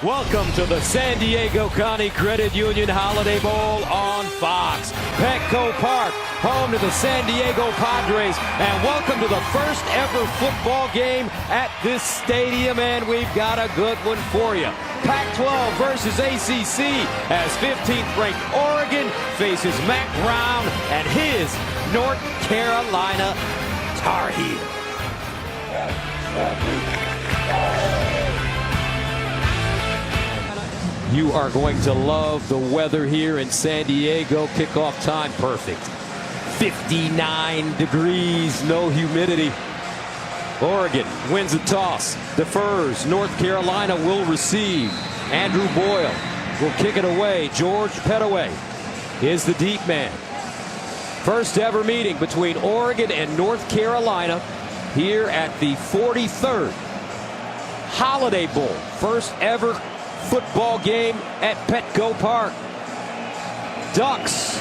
Welcome to the San Diego County Credit Union Holiday Bowl on Fox. Petco Park, home to the San Diego Padres. And welcome to the first ever football game at this stadium. And we've got a good one for you. Pac-12 versus ACC as 15th ranked Oregon faces Mac Brown and his North Carolina Tar Heels. You are going to love the weather here in San Diego. Kickoff time perfect. 59 degrees, no humidity. Oregon wins the toss, defers. North Carolina will receive. Andrew Boyle will kick it away. George Pettaway is the deep man. First ever meeting between Oregon and North Carolina here at the 43rd Holiday Bowl. First ever football game at Petco Park. Ducks,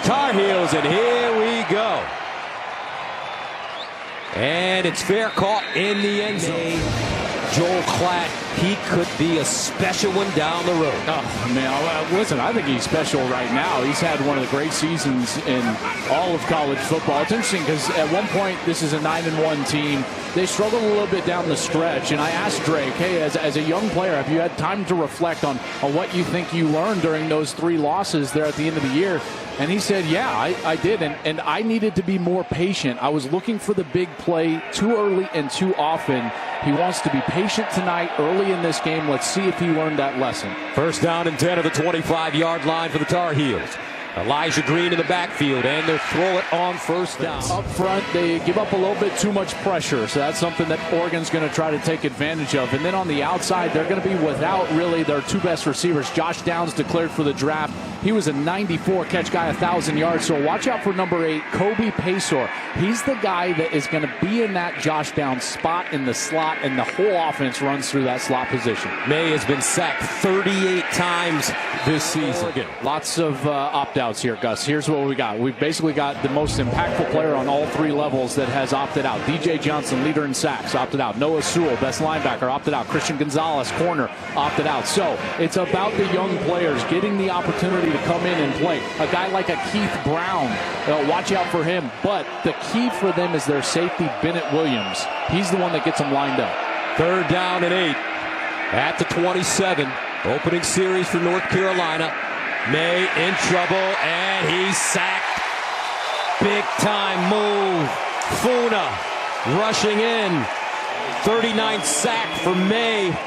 Tar Heels, and here we go. And it's fair caught in the end zone. Joel Klatt, he could be a special one down the road. Oh, man, listen, I think he's special right now. He's had one of the great seasons in all of college football. It's interesting because at one point, this is a 9-1 team. They struggled a little bit down the stretch, and I asked Drake, hey, as a young player, have you had time to reflect on what you think you learned during those 3 losses there at the end of the year? And he said, yeah, I did, and I needed to be more patient. I was looking for the big play too early and too often. He wants to be patient tonight, early in this game. Let's see if he learned that lesson. First down and 10 of the 25-yard line for the Tar Heels. Elijah Green in the backfield, and they'll throw it on first down. Up front, they give up a little bit too much pressure, so that's something that Oregon's going to try to take advantage of. And then on the outside, they're going to be without really their 2 best receivers. Josh Downs declared for the draft. He was a 94-catch guy, 1,000 yards, so watch out for number 8, Kobe Paysour. He's the guy that is going to be in that Josh Downs spot in the slot, and the whole offense runs through that slot position. Maye has been sacked 38 times this season. Oregon. Lots of opt-outs here, Gus. Here's what we got. We've basically got the most impactful player on all 3 levels that has opted out. DJ Johnson, leader in sacks, opted out. Noah Sewell, best linebacker, opted out. Christian Gonzalez, corner, opted out. So it's about the young players getting the opportunity to come in and play. A guy like a Keith Brown, watch out for him. But the key for them is their safety, Bennett Williams. He's the one that gets them lined up. 3rd down and 8 at the 27. Opening series for North Carolina. Maye in trouble, and he's sacked. Big time move. Funa rushing in. 39th sack for Maye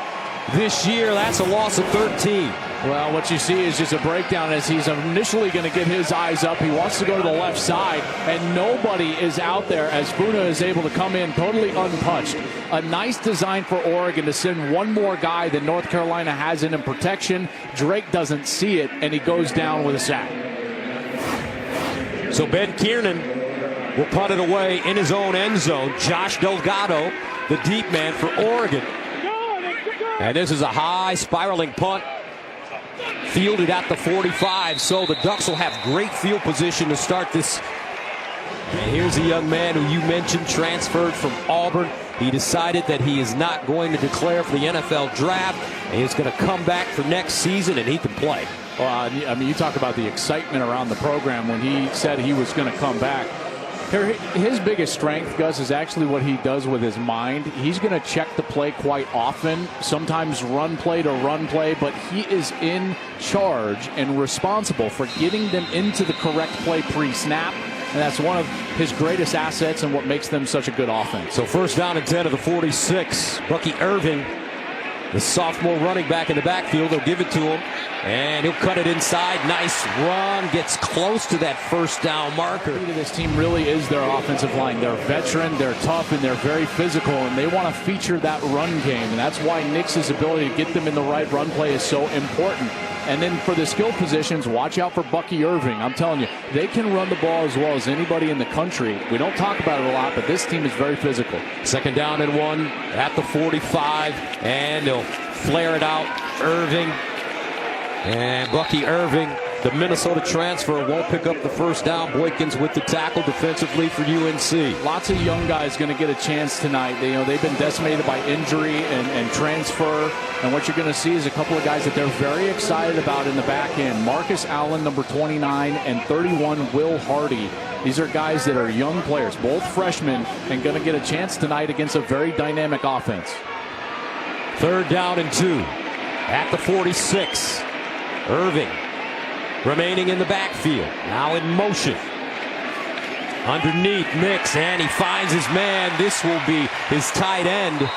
this year. That's a loss of 13. Well, what you see is just a breakdown as he's initially going to get his eyes up. He wants to go to the left side, and nobody is out there as Funa is able to come in totally untouched. A nice design for Oregon to send one more guy that North Carolina has in protection. Drake doesn't see it, and he goes down with a sack. So Ben Kiernan will punt it away in his own end zone. Josh Delgado, the deep man for Oregon. And this is a high spiraling punt. Fielded at the 45, so the Ducks will have great field position to start this. And here's a young man who you mentioned transferred from Auburn. He decided that he is not going to declare for the NFL draft. And he's going to come back for next season, and he can play. Well, I mean, you talk about the excitement around the program when he said he was going to come back. His biggest strength, Gus, is actually what he does with his mind. He's going to check the play quite often, sometimes run play to run play, but he is in charge and responsible for getting them into the correct play pre-snap. And that's one of his greatest assets and what makes them such a good offense. So first down and 10 of the 46. Bucky Irving, the sophomore running back in the backfield. They'll give it to him, and he'll cut it inside. Nice run. Gets close to that first down marker. This team really is their offensive line. They're veteran, they're tough, and they're very physical, and they want to feature that run game. And that's why Nix's ability to get them in the right run play is so important. And then for the skill positions, watch out for Bucky Irving. I'm telling you, they can run the ball as well as anybody in the country. We don't talk about it a lot, but this team is very physical. 2nd down and 1 at the 45, and they'll flare it out. Irving and Bucky Irving The Minnesota transfer won't pick up the first down. Boykins with the tackle defensively for UNC. Lots of young guys going to get a chance tonight. They've been decimated by injury and transfer. And what you're going to see is a couple of guys that they're very excited about in the back end. Marcus Allen, number 29, and 31, Will Hardy. These are guys that are young players, both freshmen, and going to get a chance tonight against a very dynamic offense. 3rd down and 2 at the 46. Irving remaining in the backfield, now in motion. Underneath Nix, and he finds his man. This will be his tight end,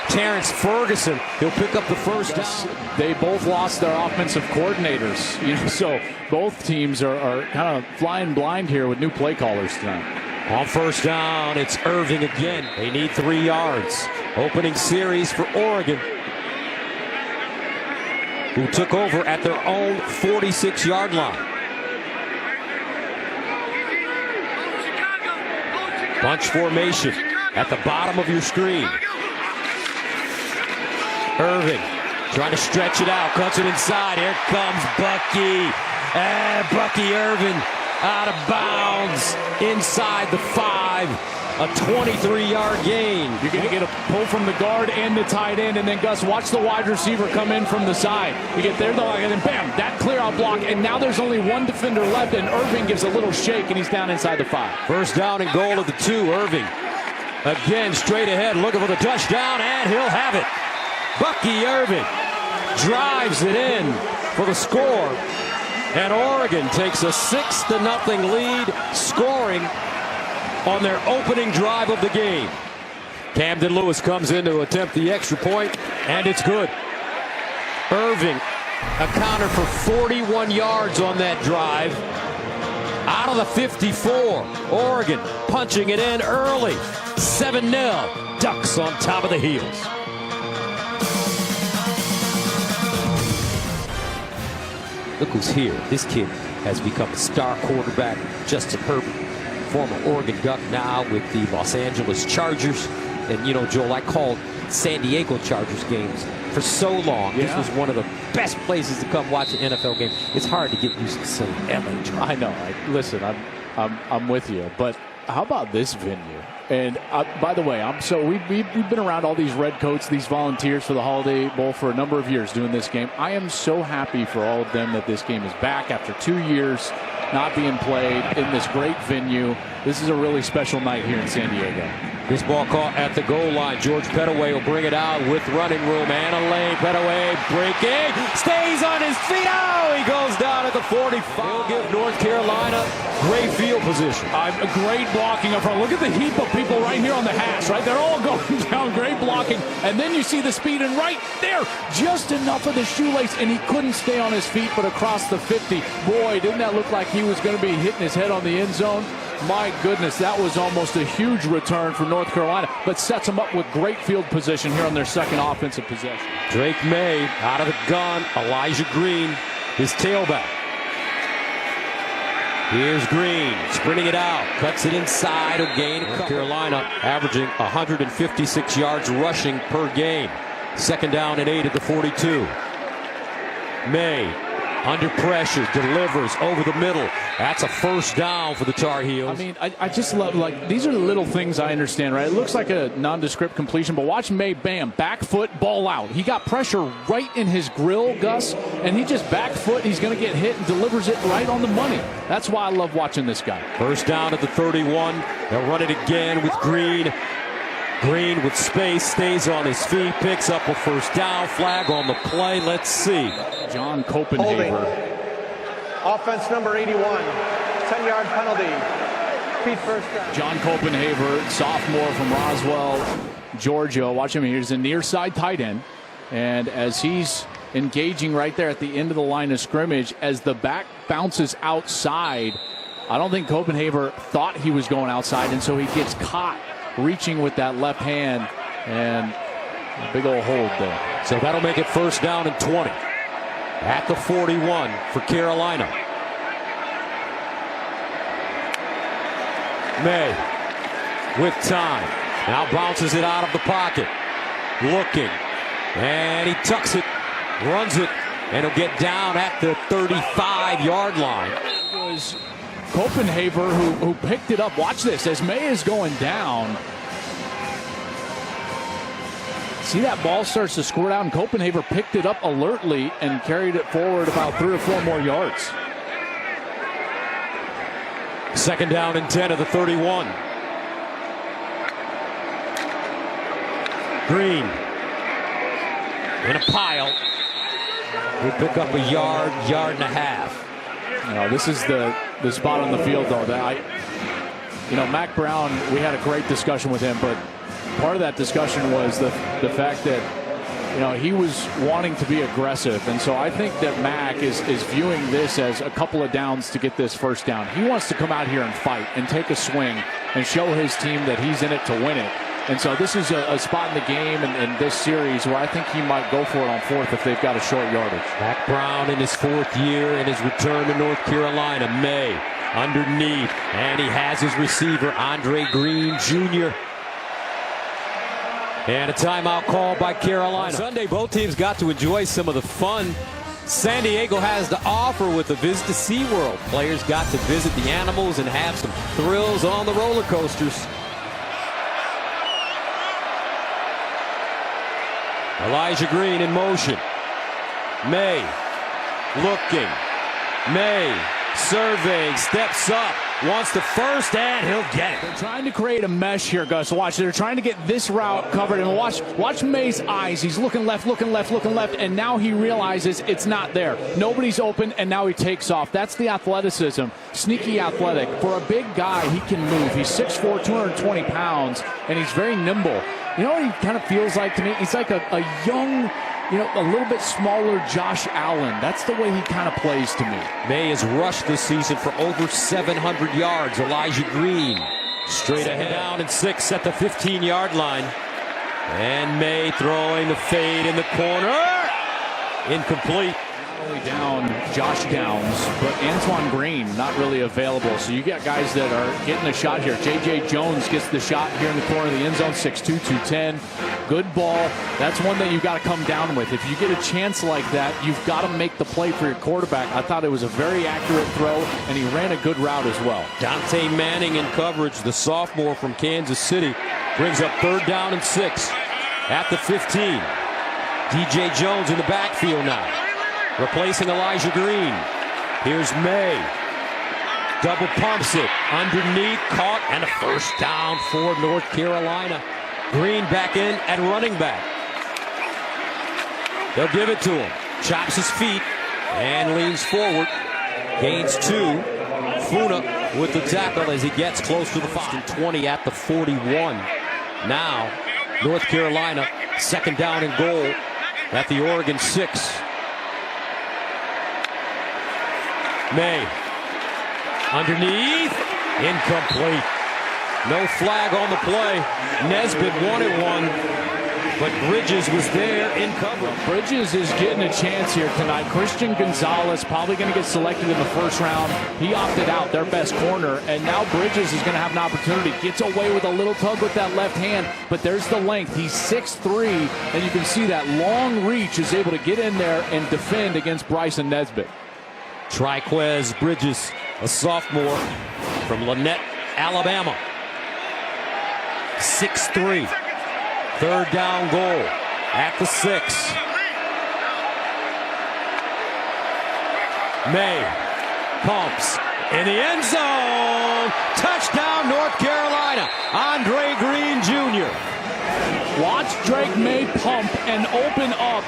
Terrence Ferguson. He'll pick up the first down. They both lost their offensive coordinators, so both teams are kind of flying blind here with new play callers tonight. On 1st down, it's Irving again. They need 3 yards. Opening series for Oregon, who took over at their own 46-yard line. Bunch formation at the bottom of your screen. Irving trying to stretch it out, cuts it inside. Here comes Bucky. And Bucky Irving out of bounds inside the 5. A 23-yard gain. You're going to get a pull from the guard and the tight end, and then Gus, watch the wide receiver come in from the side. You get there, and then bam, that clear out block, and now there's only one defender left, and Irving gives a little shake, and he's down inside the 5. 1st down and goal at the 2. Irving again straight ahead, looking for the touchdown, and he'll have it. Bucky Irving drives it in for the score, and Oregon takes a 6-0 lead, scoring on their opening drive of the game. Camden Lewis comes in to attempt the extra point, and it's good. Irving accounted for 41 yards on that drive. Out of the 54, Oregon punching it in early. 7-0. Ducks on top of the heels. Look who's here. This kid has become a star quarterback. Justin Herbert, former Oregon Duck, now with the Los Angeles Chargers. And, Joel, I called San Diego Chargers games for so long. Yeah. This was one of the best places to come watch an NFL game. It's hard to get used to saying LA Chargers. I know. Listen, I'm with you. But how about this venue? And by the way, we've been around all these red coats, these volunteers for the Holiday Bowl for a number of years doing this game. I am so happy for all of them that this game is back after 2 years not being played in this great venue. This is a really special night here in San Diego. This ball caught at the goal line. George Pettaway will bring it out with running room and a lane. Pettaway breaking, stays on his feet. Oh, he goes down at the 45. He'll give North Carolina great field position. A great blocking up front. Look at the heap of people right here on the hash, right? They're all going down. Great blocking. And then you see the speed, and right there, just enough of the shoelace, and he couldn't stay on his feet, but across the 50. Boy, didn't that look like he was going to be hitting his head on the end zone? My goodness, that was almost a huge return for North Carolina, but sets them up with great field position here on their second offensive possession. Drake Maye out of the gun. Elijah Green, his tailback. Here's Green, sprinting it out, cuts it inside, a gain. North Carolina averaging 156 yards rushing per game. 2nd down and 8 at the 42. Maye under pressure, delivers over the middle. That's a 1st down for the Tar Heels. I mean, I just love, these are the little things I understand, right? It looks like a nondescript completion, but watch Maye, bam, back foot, ball out. He got pressure right in his grill, Gus, and he just back foot, he's going to get hit and delivers it right on the money. That's why I love watching this guy. 1st down at the 31. They'll run it again with Green. Green with space, stays on his feet, picks up a 1st down. Flag on the play. Let's see. John Copenhaver. Offense number 81. 10-yard penalty. Feet 1st down. John Copenhaver, sophomore from Roswell, Georgia. Watch him. Here's a near side tight end. And as he's engaging right there at the end of the line of scrimmage, as the back bounces outside, I don't think Copenhaver thought he was going outside, and so he gets caught reaching with that left hand, and a big old hold there. So that'll make it 1st down and 20 at the 41 for Carolina. Maye with time, now bounces it out of the pocket, looking, and he tucks it, runs it And he'll get down at the 35-yard line. It was Copenhaver who picked it up. Watch this as Maye is going down. See that ball starts to squirt out, and Copenhaver picked it up alertly and carried it forward about 3 or 4 more yards. Second down and 10 of the 31. Green in a pile. We pick up a yard and a half. This is the spot on the field, though. That Mac Brown, we had a great discussion with him, but part of that discussion was the fact that, he was wanting to be aggressive. And so I think that Mac is viewing this as a couple of downs to get this first down. He wants to come out here and fight and take a swing and show his team that he's in it to win it. And so this is a spot in the game and this series where I think he might go for it on 4th if they've got a short yardage. Mac Brown in his 4th year in his return to North Carolina. Maye underneath, and he has his receiver, Andre Green Jr. And a timeout call by Carolina. On Sunday, both teams got to enjoy some of the fun San Diego has to offer with a visit to SeaWorld. Players got to visit the animals and have some thrills on the roller coasters. Elijah Green in motion. Maye looking. Maye surveying, steps up, wants the first, and he'll get it. They're trying to create a mesh here, Gus. Watch, they're trying to get this route covered, and watch Maye's eyes. He's looking left, and now he realizes it's not there. Nobody's open, and now he takes off. That's the athleticism, sneaky athletic. For a big guy, he can move. He's 6'4", 220 pounds, and he's very nimble. You know what he kind of feels like to me? He's like a young, a little bit smaller Josh Allen. That's the way he kind of plays to me. Maye has rushed this season for over 700 yards. Elijah Green straight ahead, down and 6 at the 15-yard line. And Maye throwing the fade in the corner. Incomplete. Only down Josh Downs, but Antoine Green not really available. So you got guys that are getting a shot here. J.J. Jones gets the shot here in the corner of the end zone, 6'2", 210. Good ball. That's one that you've got to come down with. If you get a chance like that, you've got to make the play for your quarterback. I thought it was a very accurate throw, and he ran a good route as well. Dante Manning in coverage, the sophomore from Kansas City, brings up 3rd down and 6 at the 15. D.J. Jones in the backfield now, replacing Elijah Green. Here's Maye. Double pumps it. Underneath, caught, and a first down for North Carolina. Green back in at running back. They'll give it to him. Chops his feet and leans forward. Gains 2. Funa with the tackle as he gets close to the 20 at the 41. Now, North Carolina, 2nd down and goal at the Oregon 6. Maye underneath, incomplete. No flag on the play. Nesbitt wanted one, but Bridges was there in cover. Bridges is getting a chance here tonight. Christian Gonzalez probably going to get selected in the 1st round. He opted out, their best corner, and now Bridges is going to have an opportunity. Gets away with a little tug with that left hand, but there's the length. He's 6'3", and you can see that long reach is able to get in there and defend against Bryson Nesbitt. Triquez Bridges, a sophomore from Lynette, Alabama. 6'3". 3rd down goal at the 6. Maye pumps in the end zone. Touchdown, North Carolina. Andre Green Jr. Watch Drake Maye pump and open up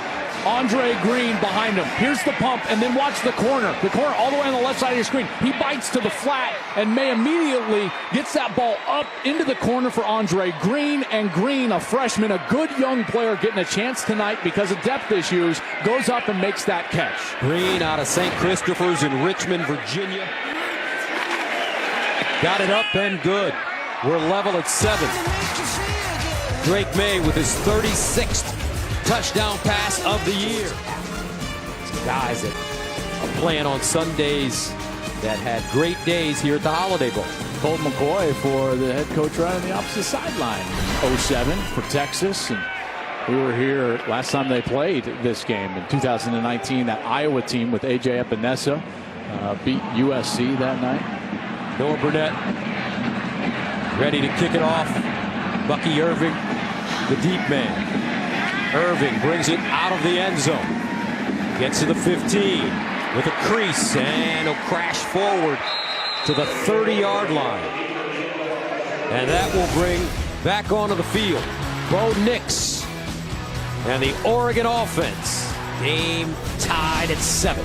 Andre Green behind him. Here's the pump, and then watch the corner. The corner all the way on the left side of your screen. He bites to the flat, and Maye immediately gets that ball up into the corner for Andre Green. And Green, a freshman, a good young player, getting a chance tonight because of depth issues, goes up and makes that catch. Green out of St. Christopher's in Richmond, Virginia. Got it up and good. We're level at 7. Drake Maye with his 36th touchdown pass of the year. Some guys that are playing on Sundays that had great days here at the Holiday Bowl. Colt McCoy for the head coach right on the opposite sideline. 07 for Texas, and We were here last time they played this game in 2019. That Iowa team with A.J. Epinesa beat USC that night. Noah Burnett ready to kick it off. Bucky Irving, the deep man. Irving brings it out of the end zone. Gets to the 15 with a crease, and he'll crash forward to the 30-yard line. And that will bring back onto the field Bo Nix and the Oregon offense. Game tied at 7.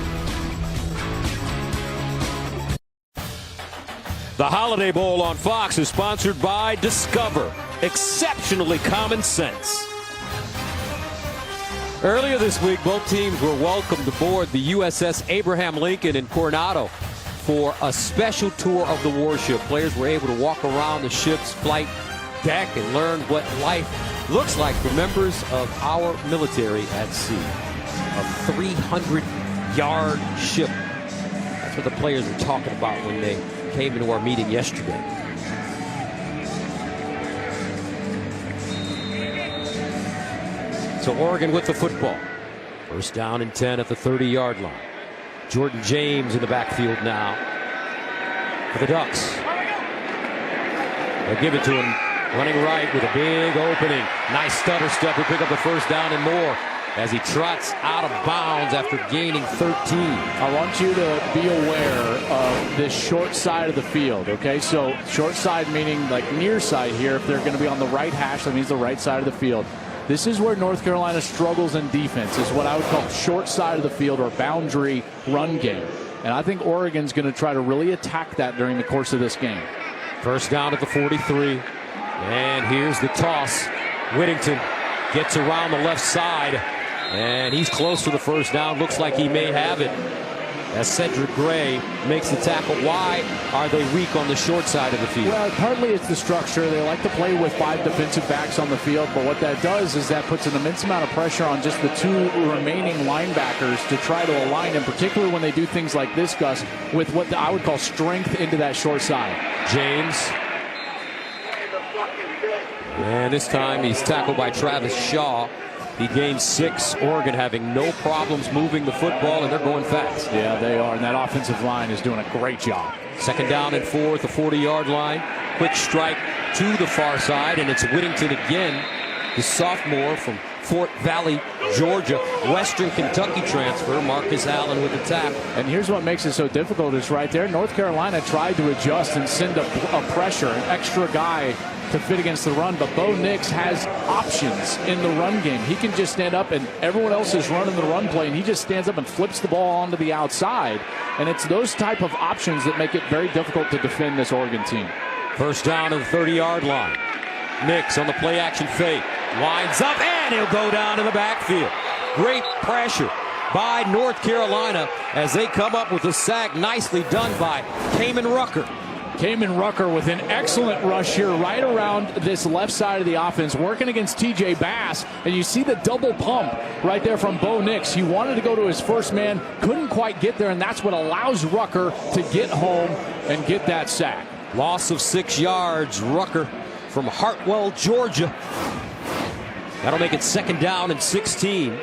The Holiday Bowl on Fox is sponsored by Discover. Exceptionally common sense. Earlier this week, both teams were welcomed aboard the USS Abraham Lincoln in Coronado for a special tour of the warship. Players were able to walk around the ship's flight deck and learn what life looks like for members of our military at sea. A 300-yard ship. That's what the players were talking about when they came into our meeting yesterday. So Oregon with the football. First down and 10 at the 30-yard line. Jordan James in the backfield now for the Ducks. They'll give it to him. Running right with a big opening. Nice stutter step to pick up the first down and more as he trots out of bounds after gaining 13. I want you to be aware of this short side of the field, okay? So short side meaning like near side here. If they're going to be on the right hash, that means the right side of the field. This is where North Carolina struggles in defense, is what I would call short side of the field or boundary run game. And I think Oregon's going to try to really attack that during the course of this game. First down at the 43. And here's the toss. Whittington gets around the left side. And he's close to the first down. Looks like he may have it as Cedric Gray makes the tackle. Why are they weak on the short side of the field? Well, partly it's the structure. They like to play with 5 defensive backs on the field, but what that does is that puts an immense amount of pressure on just the 2 remaining linebackers to try to align them, particularly when they do things like this, Gus, with what I would call strength into that short side. James. And this time he's tackled by Travis Shaw. He gains 6. Oregon having no problems moving the football, and they're going fast. Yeah, they are, and that offensive line is doing a great job. Second down and 4 at the 40-yard line. Quick strike to the far side, and it's Whittington again, the sophomore from Fort Valley, Georgia. Western Kentucky transfer, Marcus Allen with the tackle. And here's what makes it so difficult is right there. North Carolina tried to adjust and send a pressure, an extra guy to fit against the run, but Bo Nix has options in the run game. He can just stand up, and everyone else is running the run play, and he just stands up and flips the ball onto the outside. And it's those type of options that make it very difficult to defend this Oregon team. First down to the 30-yard line. Nix on the play action fake. Winds up, and he'll go down in the backfield. Great pressure by North Carolina as they come up with a sack. Nicely done by Kamen Rucker. Kamen Rucker with an excellent rush here right around this left side of the offense, working against TJ Bass. And you see the double pump right there from Bo Nix. He wanted to go to his first man, couldn't quite get there, and that's what allows Rucker to get home and get that sack. Loss of 6 yards. Rucker from Hartwell, Georgia. That'll make it second down and 16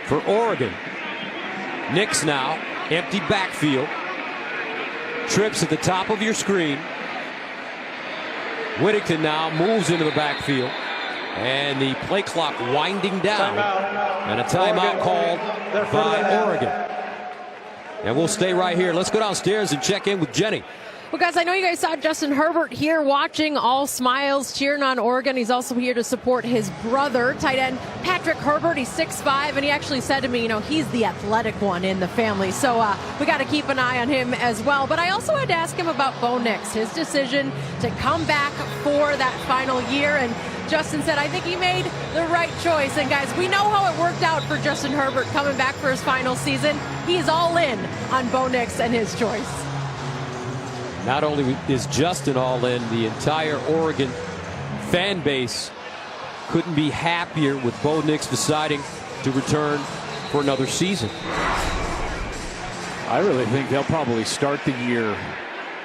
for Oregon. Nix now, empty backfield. Trips at the top of your screen. Whittington now moves into the backfield. And the play clock winding down. And a timeout called by Oregon. And we'll stay right here. Let's go downstairs and check in with Jenny. Well, guys, I know you guys saw Justin Herbert here watching, all smiles, cheering on Oregon. He's also here to support his brother, tight end Patrick Herbert. He's 6'5", and he actually said to me, you know, he's the athletic one in the family. So we got to keep an eye on him as well. But I also had to ask him about Bo Nix, his decision to come back for that final year. And Justin said, I think he made the right choice. And, guys, we know how it worked out for Justin Herbert coming back for his final season. He is all in on Bo Nix and his choice. Not only is Justin all in, the entire Oregon fan base couldn't be happier with Bo Nix deciding to return for another season. I really think they'll probably start the year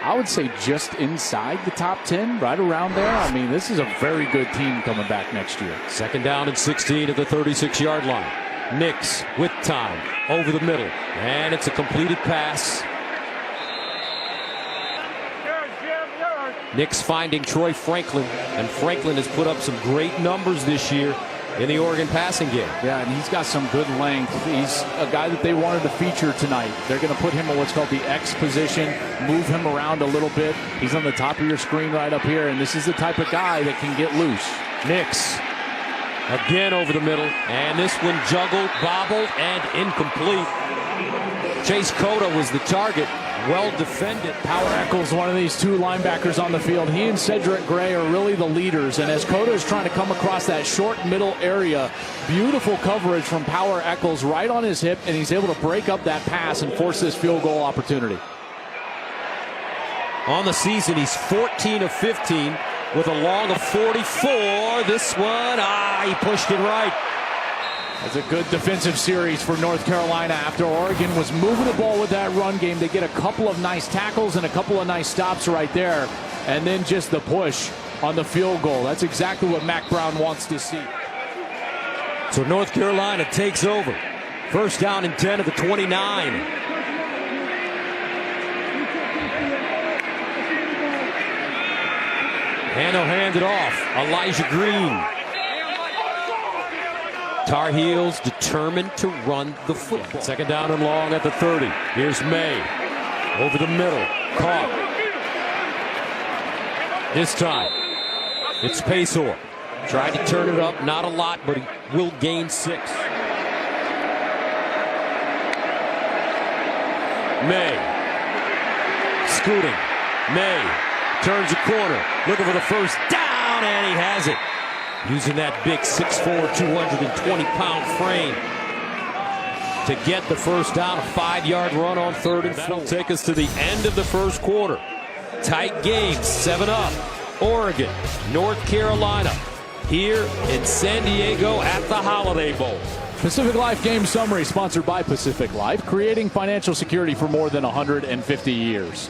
I would say just inside the top 10, right around there. I mean, this is a very good team coming back next year. 2nd down and 16 at the 36-yard line. Nix with time over the middle, and it's a completed pass. Nix finding Troy Franklin, and Franklin has put up some great numbers this year in the Oregon passing game. Yeah, and he's got some good length. He's a guy that they wanted to feature tonight. They're going to put him in what's called the X position, move him around a little bit. He's on the top of your screen right up here, and this is the type of guy that can get loose. Nix again over the middle, and this one juggled, bobbled, and incomplete. Chase Cota was the target. Well defended. Power Eccles, one of these two linebackers on the field. He and Cedric Gray are really the leaders. And as Cota is trying to come across that short middle area, beautiful coverage from Power Eccles right on his hip, and he's able to break up that pass and force this field goal opportunity. On the season, he's 14 of 15 with a long of 44. This one, he pushed it right. That's a good defensive series for North Carolina after Oregon was moving the ball with that run game. They get a couple of nice tackles and a couple of nice stops right there. And then just the push on the field goal. That's exactly what Mac Brown wants to see. So North Carolina takes over. 1st down and 10 at the 29. And they'll hand it off. Elijah Green. Tar Heels determined to run the football. 2nd down and long at the 30. Here's Maye. Over the middle. Caught. This time, it's Pacor. Tried to turn it up. Not a lot, but he will gain 6. Maye. Scooting. Maye turns the corner. Looking for the 1st down, and he has it. Using that big 6'4", 220-pound frame to get the 1st down, a 5-yard run on 3rd and 4. That'll take us to the end of the 1st quarter. Tight game, 7-up. Oregon, North Carolina, here in San Diego at the Holiday Bowl. Pacific Life Game Summary sponsored by Pacific Life, creating financial security for more than 150 years.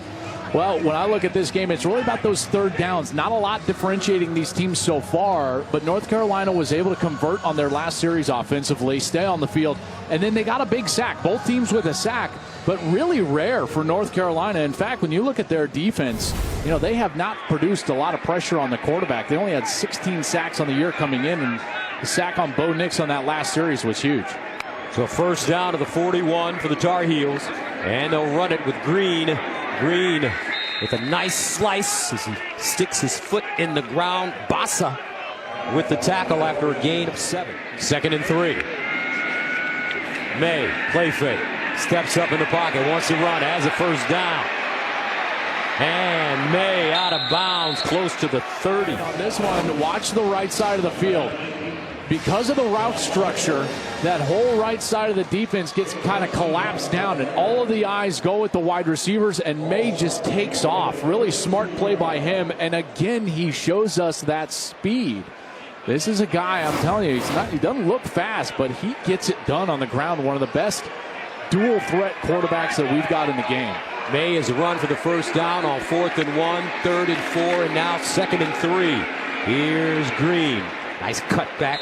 Well, when I look at this game, it's really about those 3rd downs. Not a lot differentiating these teams so far, but North Carolina was able to convert on their last series offensively, stay on the field, and then they got a big sack. Both teams with a sack, but really rare for North Carolina. In fact, when you look at their defense, you know, they have not produced a lot of pressure on the quarterback. They only had 16 sacks on the year coming in, and the sack on Bo Nix on that last series was huge. So 1st down to the 41 for the Tar Heels, and they'll run it with Green. Green with a nice slice as he sticks his foot in the ground. Bassa with the tackle after a gain of 7. 2nd and 3. Maye, play fake, steps up in the pocket, wants to run, has a 1st down. And Maye out of bounds, close to the 30. On this one, watch the right side of the field. Because of the route structure, that whole right side of the defense gets kind of collapsed down, and all of the eyes go with the wide receivers, and Maye just takes off. Really smart play by him, and again, he shows us that speed. This is a guy, I'm telling you, he doesn't look fast, but he gets it done on the ground. One of the best dual threat quarterbacks that we've got in the game. Maye has run for the 1st down on 4th and 1, 3rd and 4, and now 2nd and 3. Here's Green. Nice cutback.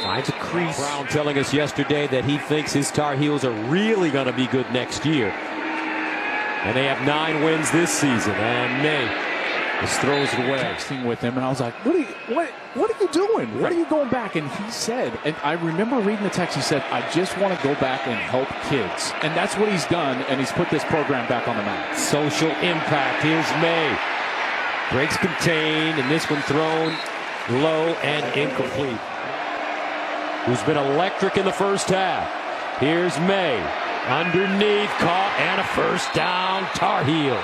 Finds a crease. Brown telling us yesterday that he thinks his Tar Heels are really going to be good next year. And they have 9 wins this season. And Maye just throws it away. Texting with him, and I was like, what are you doing? What are you going back? And he said, and I remember reading the text, he said, I just want to go back and help kids. And that's what he's done, and he's put this program back on the map. Social impact. Here's Maye. Breaks contained, and this one thrown low and incomplete. Who's been electric in the 1st half. Here's Maye. Underneath, caught, and a 1st down. Tar Heels.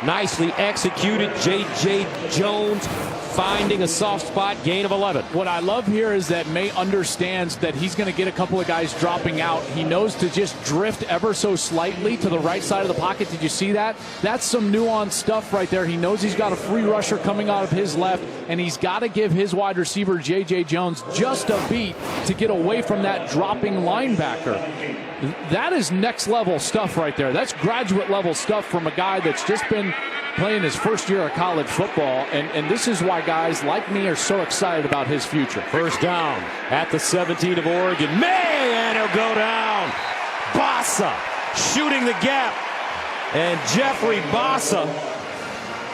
Nicely executed. J.J. Jones finding a soft spot, gain of 11. What I love here is that Maye understands that he's going to get a couple of guys dropping out. He knows to just drift ever so slightly to the right side of the pocket. Did you see that? That's some nuanced stuff right there. He knows he's got a free rusher coming out of his left, and he's got to give his wide receiver, J.J. Jones, just a beat to get away from that dropping linebacker. That is next level stuff right there. That's graduate level stuff from a guy that's just been playing his first year of college football, and this is why guys like me are so excited about his future. First down at the 17 of Oregon. Maye, and he'll go down. Bossa shooting the gap. And Jeffrey Bossa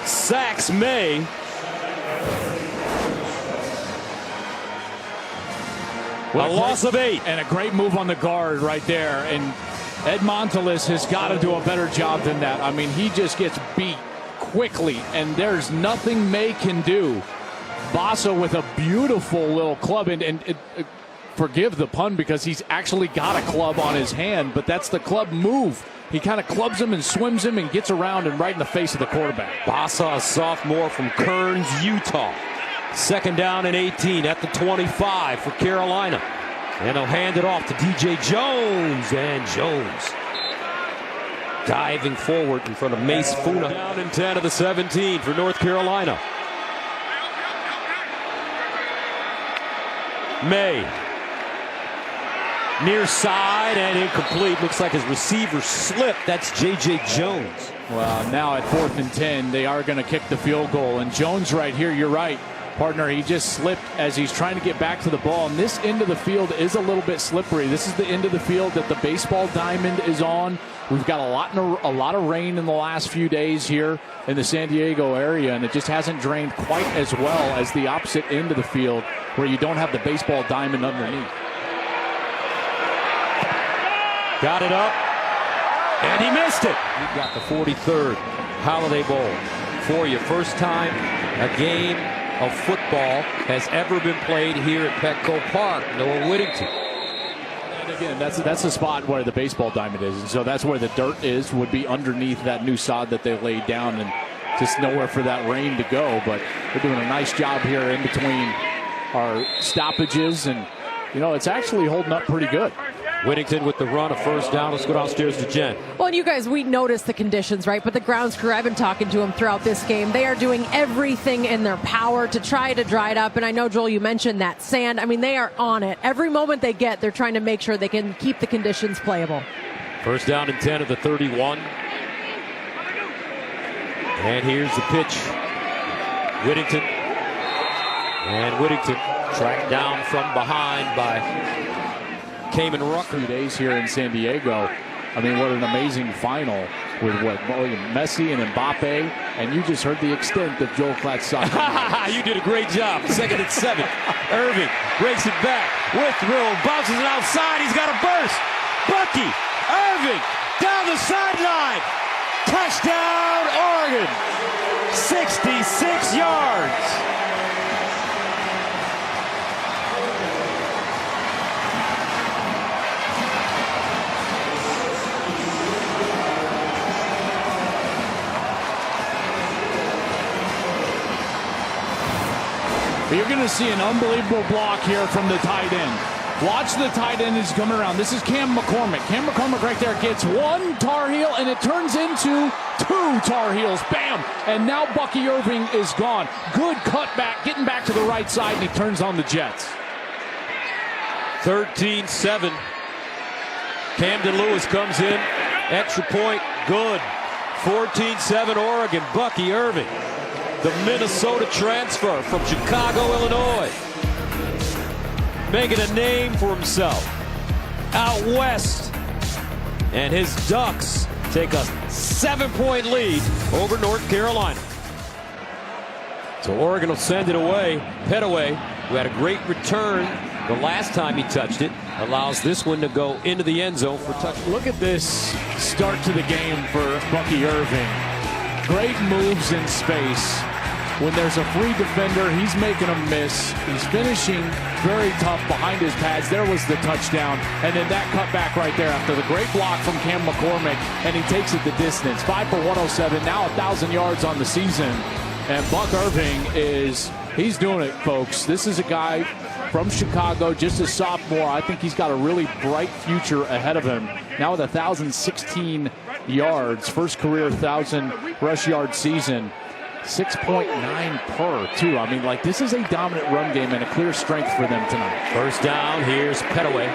sacks Maye. A loss of 8. And a great move on the guard right there. And Ed Montelis has got to do a better job than that. I mean, he just gets beat quickly, and there's nothing Maye can do. Bossa with a beautiful little club, and forgive the pun because he's actually got a club on his hand, but that's the club move. He kind of clubs him and swims him and gets around and right in the face of the quarterback. Bossa, a sophomore from Kearns, Utah. Second down and 18 at the 25 for Carolina. And he'll hand it off to DJ Jones. And Jones diving forward in front of Mase Funa. Down and 10 of the 17 for North Carolina. Maye. Near side and incomplete. Looks like his receiver slipped. That's J.J. Jones. Well, now at 4th and 10, they are going to kick the field goal. And Jones right here, you're right, partner, he just slipped as he's trying to get back to the ball. And this end of the field is a little bit slippery. This is the end of the field that the baseball diamond is on. We've got a lot of rain in the last few days here in the San Diego area, and it just hasn't drained quite as well as the opposite end of the field where you don't have the baseball diamond underneath. Got it up, and he missed it. We've got the 43rd Holiday Bowl for you. First time a game of football has ever been played here at Petco Park. Noah Whittington. And again, that's the spot where the baseball diamond is, and so that's where the dirt is, would be underneath that new sod that they laid down, and just nowhere for that rain to go. But they're doing a nice job here in between our stoppages, and you know, it's actually holding up pretty good. Whittington with the run, a first down. Let's go downstairs to Jen. Well, and you guys, we noticed the conditions, right? But the grounds crew, I've been talking to them throughout this game. They are doing everything in their power to try to dry it up. And I know, Joel, you mentioned that sand. I mean, they are on it. Every moment they get, they're trying to make sure they can keep the conditions playable. First down and 10 of the 31. And here's the pitch. Whittington. And Whittington tracked down from behind by Kamen Rucker. 2 days here in San Diego. I mean, what an amazing final with Messi and Mbappe, and you just heard the extent of Joel Klatt's soccer. You did a great job. Second and 7. Irving breaks it back with room, bounces it outside. He's got a burst. Bucky Irving down the sideline. Touchdown, Oregon. 66 yards. You're going to see an unbelievable block here from the tight end. Watch the tight end is coming around. This is Cam McCormick. Cam McCormick right there gets one Tar Heel, and it turns into 2 Tar Heels. Bam! And now Bucky Irving is gone. Good cutback, getting back to the right side, and he turns on the Jets. 13-7. Camden Lewis comes in. Extra point, good. 14-7 Oregon. Bucky Irving, the Minnesota transfer from Chicago, Illinois, making a name for himself out west. And his Ducks take a 7-point lead over North Carolina. So Oregon will send it away. Petaway, who had a great return the last time he touched it, allows this one to go into the end zone for touchdown. Look at this start to the game for Bucky Irving. Great moves in space. When there's a free defender, he's making a miss. He's finishing very tough behind his pads. There was the touchdown. And then that cutback right there after the great block from Cam McCormick, and he takes it the distance. 5 for 107, now 1,000 yards on the season. And Buck Irving he's doing it, folks. This is a guy from Chicago, just a sophomore. I think he's got a really bright future ahead of him. Now with 1,016 yards, first career 1,000 rush yard season. 6.9 per, too. I mean, like, this is a dominant run game and a clear strength for them tonight. First down, here's Petaway.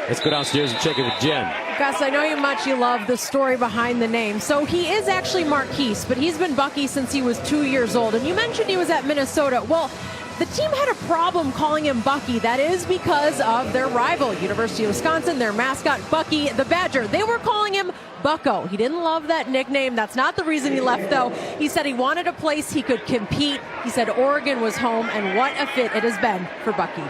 Let's go downstairs and check it with Jen. Gus, I know you love the story behind the name. So he is actually Marquise, but he's been Bucky since he was 2 years old. And you mentioned he was at Minnesota. Well, the team had a problem calling him Bucky. That is because of their rival, University of Wisconsin, their mascot, Bucky the Badger. They were calling him Bucko. He didn't love that nickname. That's not the reason he left, though. He said he wanted a place he could compete. He said Oregon was home, and what a fit it has been for Bucky.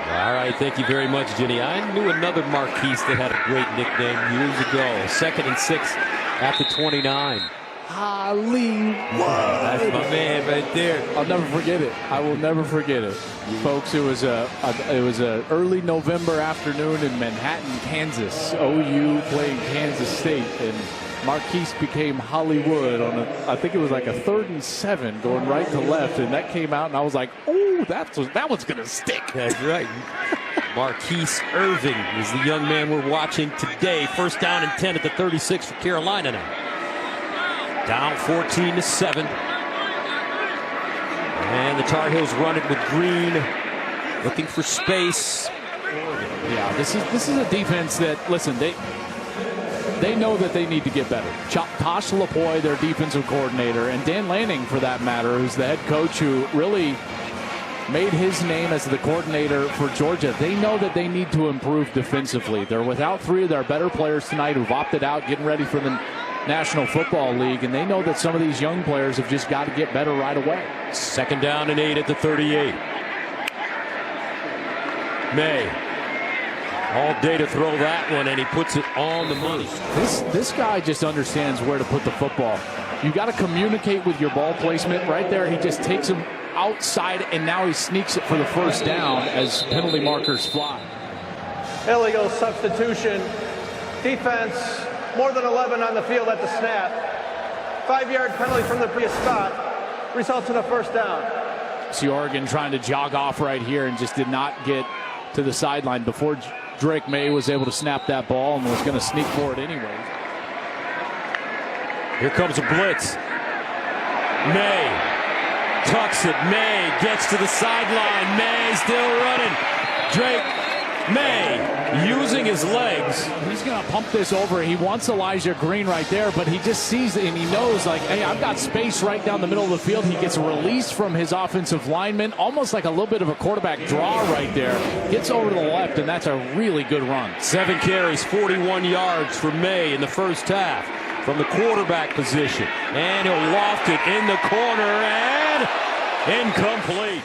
All right, thank you very much, Jenny. I knew another Marquise that had a great nickname years ago. 2nd and 6 at the 29. Hollywood. That's my man right there. I'll never forget it. I will never forget it, folks. It was a early November afternoon in Manhattan, Kansas. OU playing Kansas State, and Marquise became Hollywood on I think it was like a 3rd and 7 going right to left, and that came out, and I was like, oh, that one's gonna stick. That's right. Marquise Irving is the young man we're watching today. 1st down and 10 at the 36 for Carolina now. Down 14-7. And the Tar Heels run it with Green, looking for space. Yeah, this is a defense that, listen, they know that they need to get better. Tosh Lapoy, their defensive coordinator, and Dan Lanning, for that matter, who's the head coach who really made his name as the coordinator for Georgia. They know that they need to improve defensively. They're without 3 of their better players tonight who've opted out, getting ready for the National Football League, and they know that some of these young players have just got to get better right away. 2nd down and 8 at the 38. Maye. All day to throw that one, and he puts it on the money. This guy just understands where to put the football. You got to communicate with your ball placement. Right there, he just takes him outside, and now he sneaks it for the 1st down as penalty markers fly. Illegal substitution. Defense, more than 11 on the field at the snap. 5-yard penalty from the previous spot. Results in a 1st down. See Oregon trying to jog off right here and just did not get to the sideline before Drake Maye was able to snap that ball and was going to sneak forward anyway. Here comes a blitz. Maye tucks it. Maye gets to the sideline. Maye still running. Drake Maye using his legs. He's going to pump this over. He wants Elijah Green right there, but he just sees it and he knows, like, hey, I've got space right down the middle of the field. He gets released from his offensive lineman, almost like a little bit of a quarterback draw right there. Gets over to the left, and that's a really good run. 7 carries, 41 yards for Maye in the 1st half from the quarterback position. And he'll loft it in the corner, and incomplete.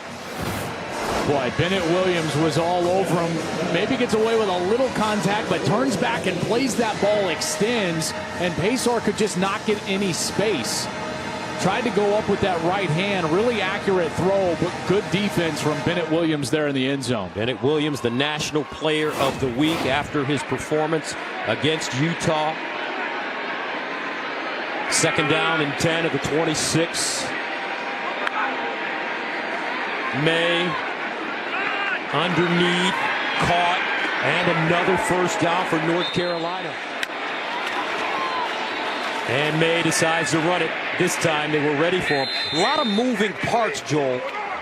Boy, Bennett Williams was all over him. Maybe gets away with a little contact, but turns back and plays that ball, extends, and Pacor could just not get any space. Tried to go up with that right hand. Really accurate throw, but good defense from Bennett Williams there in the end zone. Bennett Williams, the National Player of the Week after his performance against Utah. 2nd down and 10 at the 26. Maye underneath, caught, and another 1st down for North Carolina. And Maye decides to run it. This time they were ready for him. A lot of moving parts, Joel,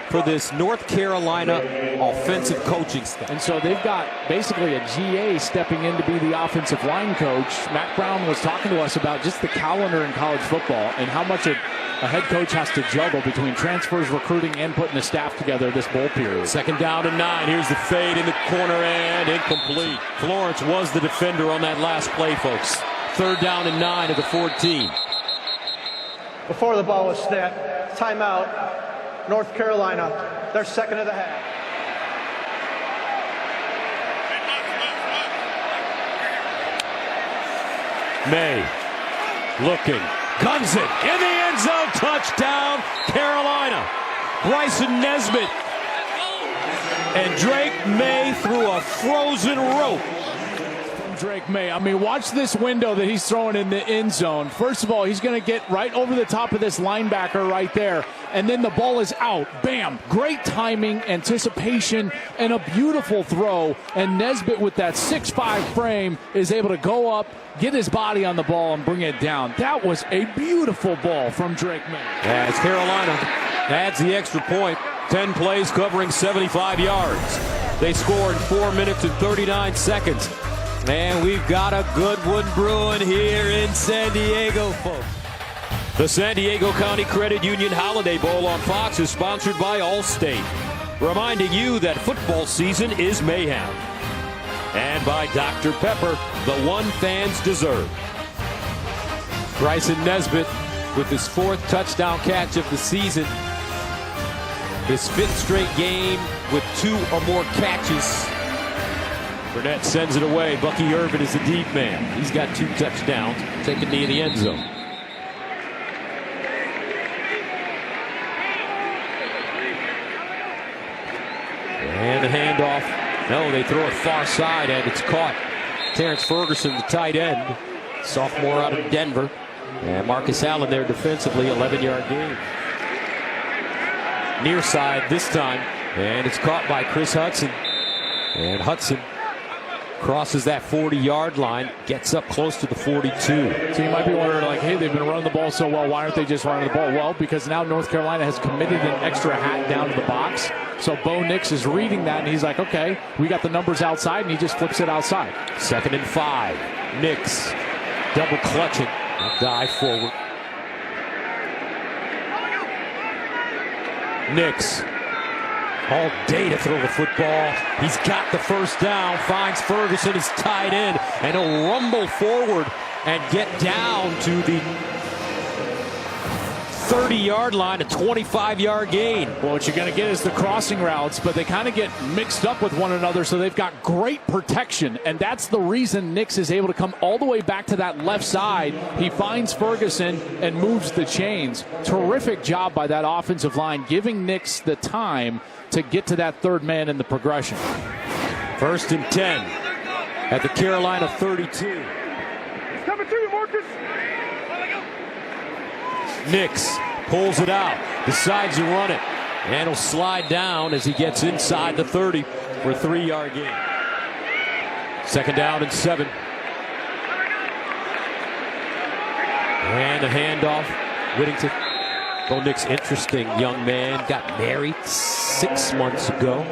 for this North Carolina offensive coaching staff. And so they've got basically a GA stepping in to be the offensive line coach. Matt Brown was talking to us about just the calendar in college football and how much a head coach has to juggle between transfers, recruiting, and putting the staff together this bowl period. 2nd down and 9. Here's the fade in the corner and incomplete. Florence was the defender on that last play, folks. 3rd down and 9 at the 14. Before the ball was snapped, timeout. North Carolina, their 2nd of the half. Maye looking, guns it in the end zone, touchdown Carolina. Bryson Nesbitt and Drake Maye through a frozen rope. Drake Maye, I mean, watch this window that he's throwing in the end zone. First of all, he's going to get right over the top of this linebacker right there, and then the ball is out. Bam! Great timing, anticipation, and a beautiful throw. And Nesbitt, with that 6'5" frame, is able to go up, get his body on the ball, and bring it down. That was a beautiful ball from Drake Maye. Yeah, it's Carolina adds the extra point. 10 plays covering 75 yards. They score in 4 minutes and 39 seconds. And we've got a good one brewing here in San Diego, folks. The San Diego County Credit Union Holiday Bowl on Fox is sponsored by Allstate, reminding you that football season is mayhem. And by Dr. Pepper, the one fans deserve. Bryson Nesbitt with his 4th touchdown catch of the season. His 5th straight game with 2 or more catches. Burnett sends it away. Bucky Irving is the deep man. He's got 2 touchdowns, taking knee in the end zone. And the handoff. No, they throw it far side, and it's caught. Terrence Ferguson, the tight end, sophomore out of Denver. And Marcus Allen there defensively, 11-yard gain. Near side this time, and it's caught by Chris Hutson. And Hutson crosses that 40-yard line, gets up close to the 42. So you might be wondering, like, hey, they've been running the ball so well. Why aren't they just running the ball? Well, because now North Carolina has committed an extra hat down to the box. So Bo Nix is reading that, and he's like, okay, we got the numbers outside, and he just flips it outside. 2nd and 5. Nix double clutching. Dive forward. Nix all day to throw the football. He's got the first down, finds Ferguson, his tight end, and he'll rumble forward and get down to the 30-yard line, a 25-yard gain. Well, what you're going to get is the crossing routes, but they kind of get mixed up with one another, so they've got great protection, and that's the reason Nix is able to come all the way back to that left side. He finds Ferguson and moves the chains. Terrific job by that offensive line, giving Nix the time to get to that 3rd man in the progression. 1st and 10 at the Carolina 32. Coming through, Marcus. Nix pulls it out, decides to run it, and he'll slide down as he gets inside the 30 for a 3-yard gain. 2nd down and 7. And a handoff. Whittington. Bo Nix, interesting young man, got married 6 months ago.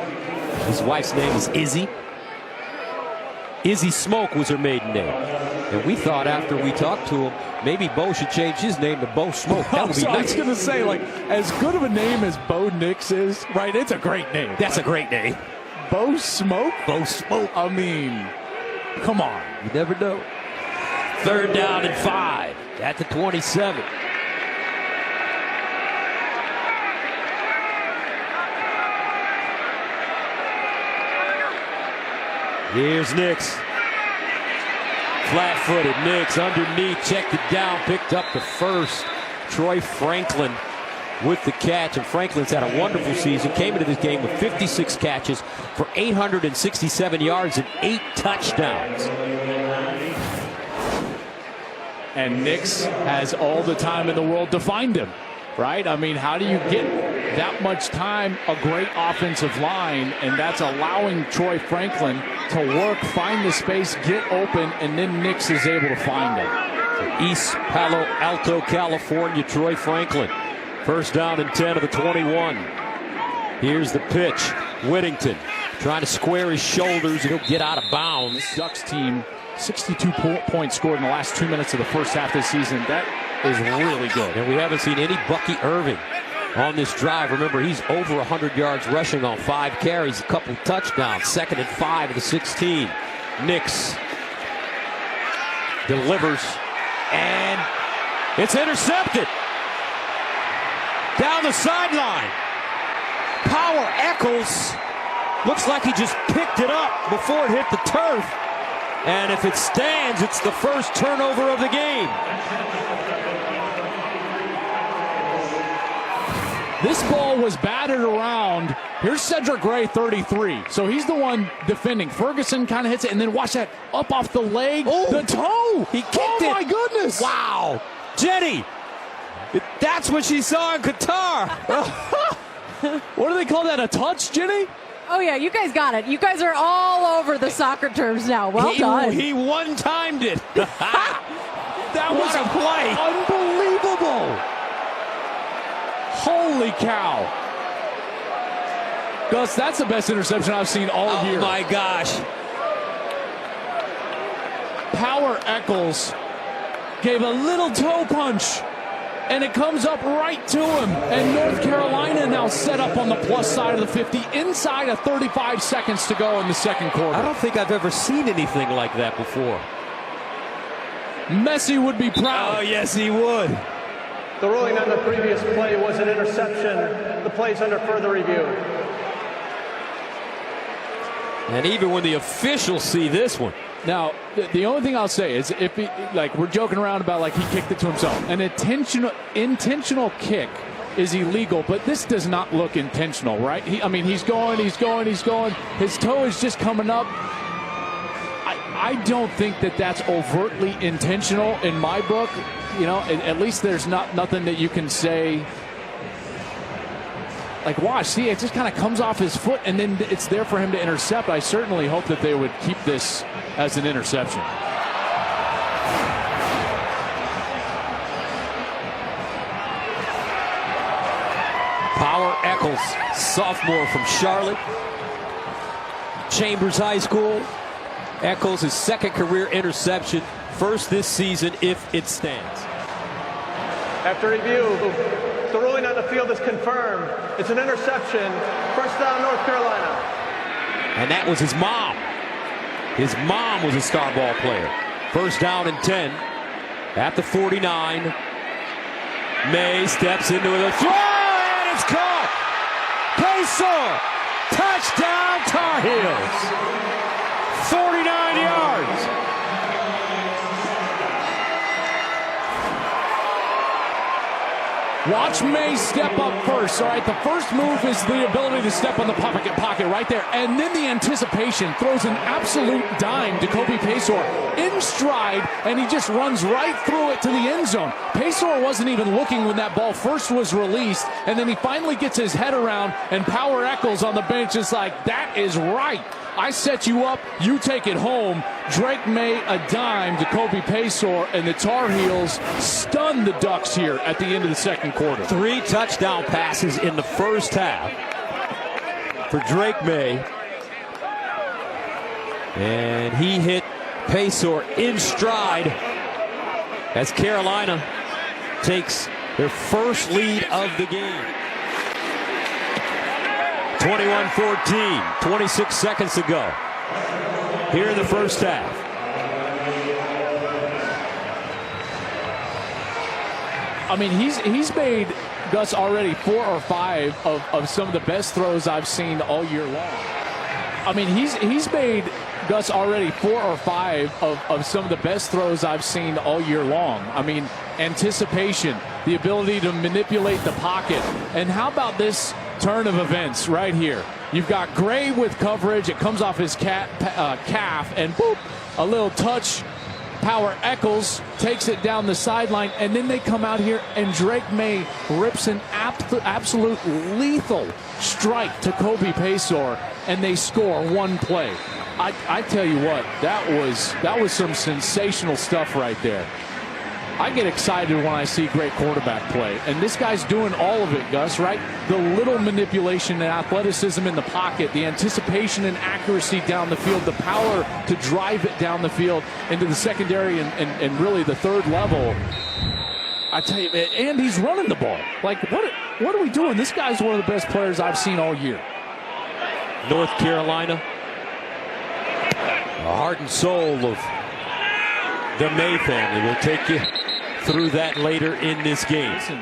His wife's name is Izzy. Izzy Smoke was her maiden name. And we thought after we talked to him, maybe Bo should change his name to Bo Smoke. That would be nice. I was going to say, like, as good of a name as Bo Nix is, right, it's a great name. That's a great name. Bo Smoke? Bo Smoke. I mean, come on. You never know. 3rd down and 5 at the 27. Here's Nix. Flat-footed. Nix underneath, checked it down, picked up the 1st. Troy Franklin with the catch, and Franklin's had a wonderful season. Came into this game with 56 catches for 867 yards and 8 touchdowns. And Nix has all the time in the world to find him, right? I mean, how do you get that much time? A great offensive line, and that's allowing Troy Franklin to work, find the space, get open, and then Nix is able to find him. East Palo Alto, California, Troy Franklin. 1st down and 10 of the 21. Here's the pitch. Whittington trying to square his shoulders, and he'll get out of bounds. Ducks team, 62 points scored in the last 2 minutes of the first half this season. That is really good. And we haven't seen any Bucky Irving on this drive. Remember, he's over 100 yards rushing on 5 carries, a couple touchdowns. 2nd and 5 of the 16. Nix delivers, and it's intercepted. Down the sideline. Power Eccles. Looks like he just picked it up before it hit the turf. And if it stands, it's the 1st turnover of the game. This ball was batted around. Here's Cedric Gray, 33. So he's the one defending. Ferguson kind of hits it, and then watch that up off the leg. Oh, the toe. He kicked it. Oh, my goodness. Wow. Jenny, that's what she saw in Qatar. What do they call that, a touch, Jenny? Oh, yeah, you guys got it. You guys are all over the soccer terms now. Well done. He one-timed it. That was a play. Unbelievable. Holy cow. Gus, that's the best interception I've seen all year. Oh, my gosh. Power Eccles gave a little toe punch, and it comes up right to him. And North Carolina now set up on the plus side of the 50, inside of 35 seconds to go in the second quarter. I don't think I've ever seen anything like that before. Mase would be proud. Oh, yes, he would. The ruling on the previous play was an interception. The play's under further review. And even when the officials see this one. Now, the only thing I'll say is, if he, like, we're joking around about like he kicked it to himself. An intentional kick is illegal, but this does not look intentional, right? He's going. His toe is just coming up. I don't think that that's overtly intentional in my book. You know, at least there's nothing that you can say. Like, watch, see, it just kind of comes off his foot, and then it's there for him to intercept. I certainly hope that they would keep this as an interception. Power Eccles, sophomore from Charlotte, Chambers High School. Eccles, his second career interception, first this season if it stands. After review, the ruling on the field is confirmed. It's an interception. First down, North Carolina. And that was his mom. His mom was a star ball player. First down and 10 at the 49. Maye steps into the throw, and it's caught. Pacer, touchdown Tar Heels. 49 yards. Watch Maye step up first. All right, the first move is the ability to step on the pocket right there. And then the anticipation throws an absolute dime to Kobe Pacer in stride, and he just runs right through it to the end zone. Pacer wasn't even looking when that ball first was released, and then he finally gets his head around, and Power Eccles on the bench is like, that is right. I set you up, you take it home. Drake Maye a dime to Kobe Pacer, and the Tar Heels stun the Ducks here at the end of the second quarter. 3 touchdown passes in the first half for Drake Maye. And he hit Pacer in stride as Carolina takes their first lead of the game. 21-14, 26 seconds to go here in the first half. I mean, he's made, Gus, already 4 or 5 of some of the best throws I've seen all year long. I mean, he's made, Gus, already 4 or 5 of some of the best throws I've seen all year long. I mean, anticipation, the ability to manipulate the pocket. And how about this turn of events right here? You've got Gray with coverage. It comes off his calf, and boop, a little touch. Power Eccles takes it down the sideline, and then they come out here, and Drake Maye rips an absolute lethal strike to Kobe Pacer, and they score one play. I tell you what, that was some sensational stuff right there. I get excited when I see great quarterback play. And this guy's doing all of it, Gus, right? The little manipulation and athleticism in the pocket, the anticipation and accuracy down the field, the power to drive it down the field into the secondary and really the third level. I tell you, and he's running the ball. Like, what are we doing? This guy's one of the best players I've seen all year. North Carolina, the heart and soul of the Maye family. Will take you through that later in this game. Listen,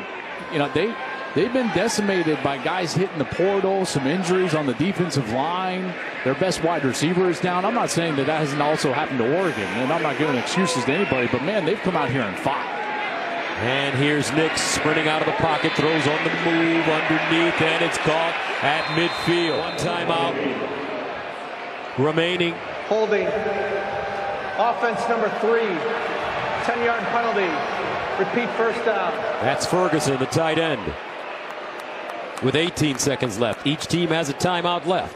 you know, they've been decimated by guys hitting the portal, some injuries on the defensive line. Their best wide receiver is down. I'm not saying that hasn't also happened to Oregon, and I'm not giving excuses to anybody, but man, they've come out here and fought. And here's Nix sprinting out of the pocket, throws on the move underneath, and it's caught at midfield. One timeout remaining. Holding. Offense number 3. 10-yard penalty. Repeat first down. That's Ferguson, the tight end, with 18 seconds left. Each team has a timeout left.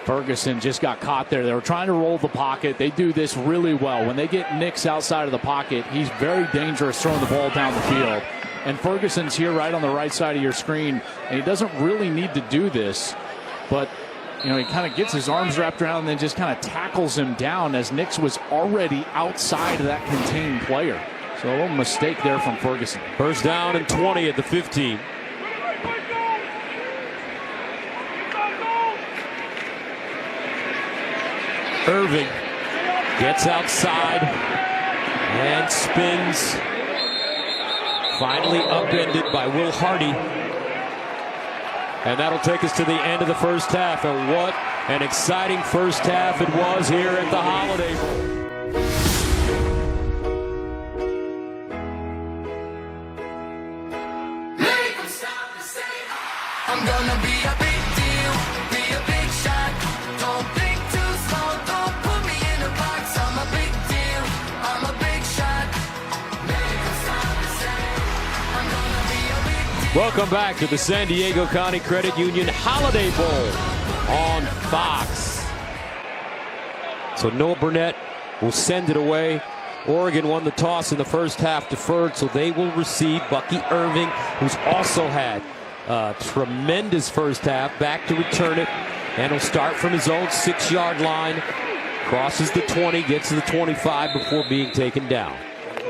Ferguson just got caught there. They were trying to roll the pocket. They do this really well. When they get Nix outside of the pocket, he's very dangerous throwing the ball down the field. And Ferguson's here right on the right side of your screen, and he doesn't really need to do this, but he kind of gets his arms wrapped around and then just kind of tackles him down as Nix was already outside of that contained player. So a little mistake there from Ferguson. First down and 20 at the 15. Irving gets outside and spins. Finally upended by Will Hardy. And that'll take us to the end of the first half. And what an exciting first half it was here at the Holiday Bowl. I'm gonna be a big deal, be a big shot. Don't think too small, don't put me in a box. I'm a big deal, I'm a big shot. Make 'em stop and say, I'm gonna be a big deal. Welcome back to the San Diego County Credit Union Holiday Bowl on Fox. So Noah Burnett will send it away. Oregon won the toss in the first half, deferred, so they will receive Bucky Irving, who's also had a tremendous first half, back to return it, and he'll start from his own 6-yard line, crosses the 20, gets to the 25 before being taken down.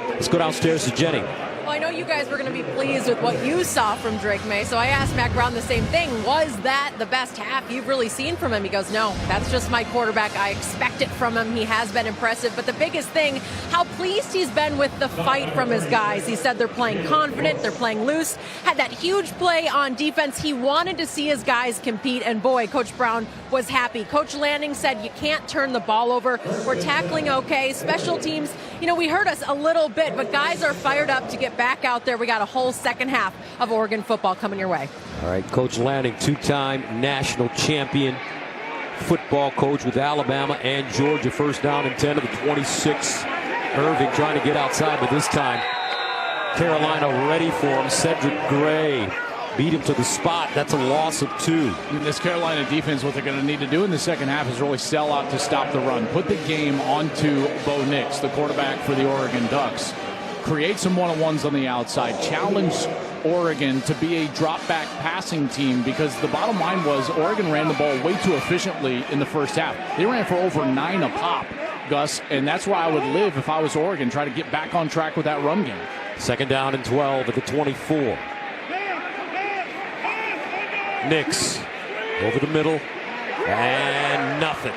Let's go downstairs to Jenny. Well, I know you guys were going to be pleased with what you saw from Drake Maye, so I asked Matt Brown the same thing. Was that the best half you've really seen from him? He goes, no, that's just my quarterback. I expect it from him. He has been impressive. But the biggest thing, how pleased he's been with the fight from his guys. He said they're playing confident, they're playing loose. Had that huge play on defense. He wanted to see his guys compete, and boy, Coach Brown was happy. Coach Lanning said you can't turn the ball over. We're tackling okay. Special teams, we hurt us a little bit, but guys are fired up to get back out there. We got a whole second half of Oregon football coming your way. All right, Coach Lanning, two-time national champion football coach with Alabama and Georgia. First down and 10 of the 26. Irving trying to get outside, but this time Carolina ready for him. Cedric Gray beat him to the spot. That's a loss of 2. This Carolina defense, what they're going to need to do in the second half is really sell out to stop the run. Put the game onto Bo Nix, the quarterback for the Oregon Ducks. Create some one-on-ones on the outside. Challenge Oregon to be a drop-back passing team, because the bottom line was Oregon ran the ball way too efficiently in the first half. They ran for over 9 a pop, Gus, and that's where I would live if I was Oregon, try to get back on track with that run game. Second down and 12 at the 24. Nix over the middle, and nothing.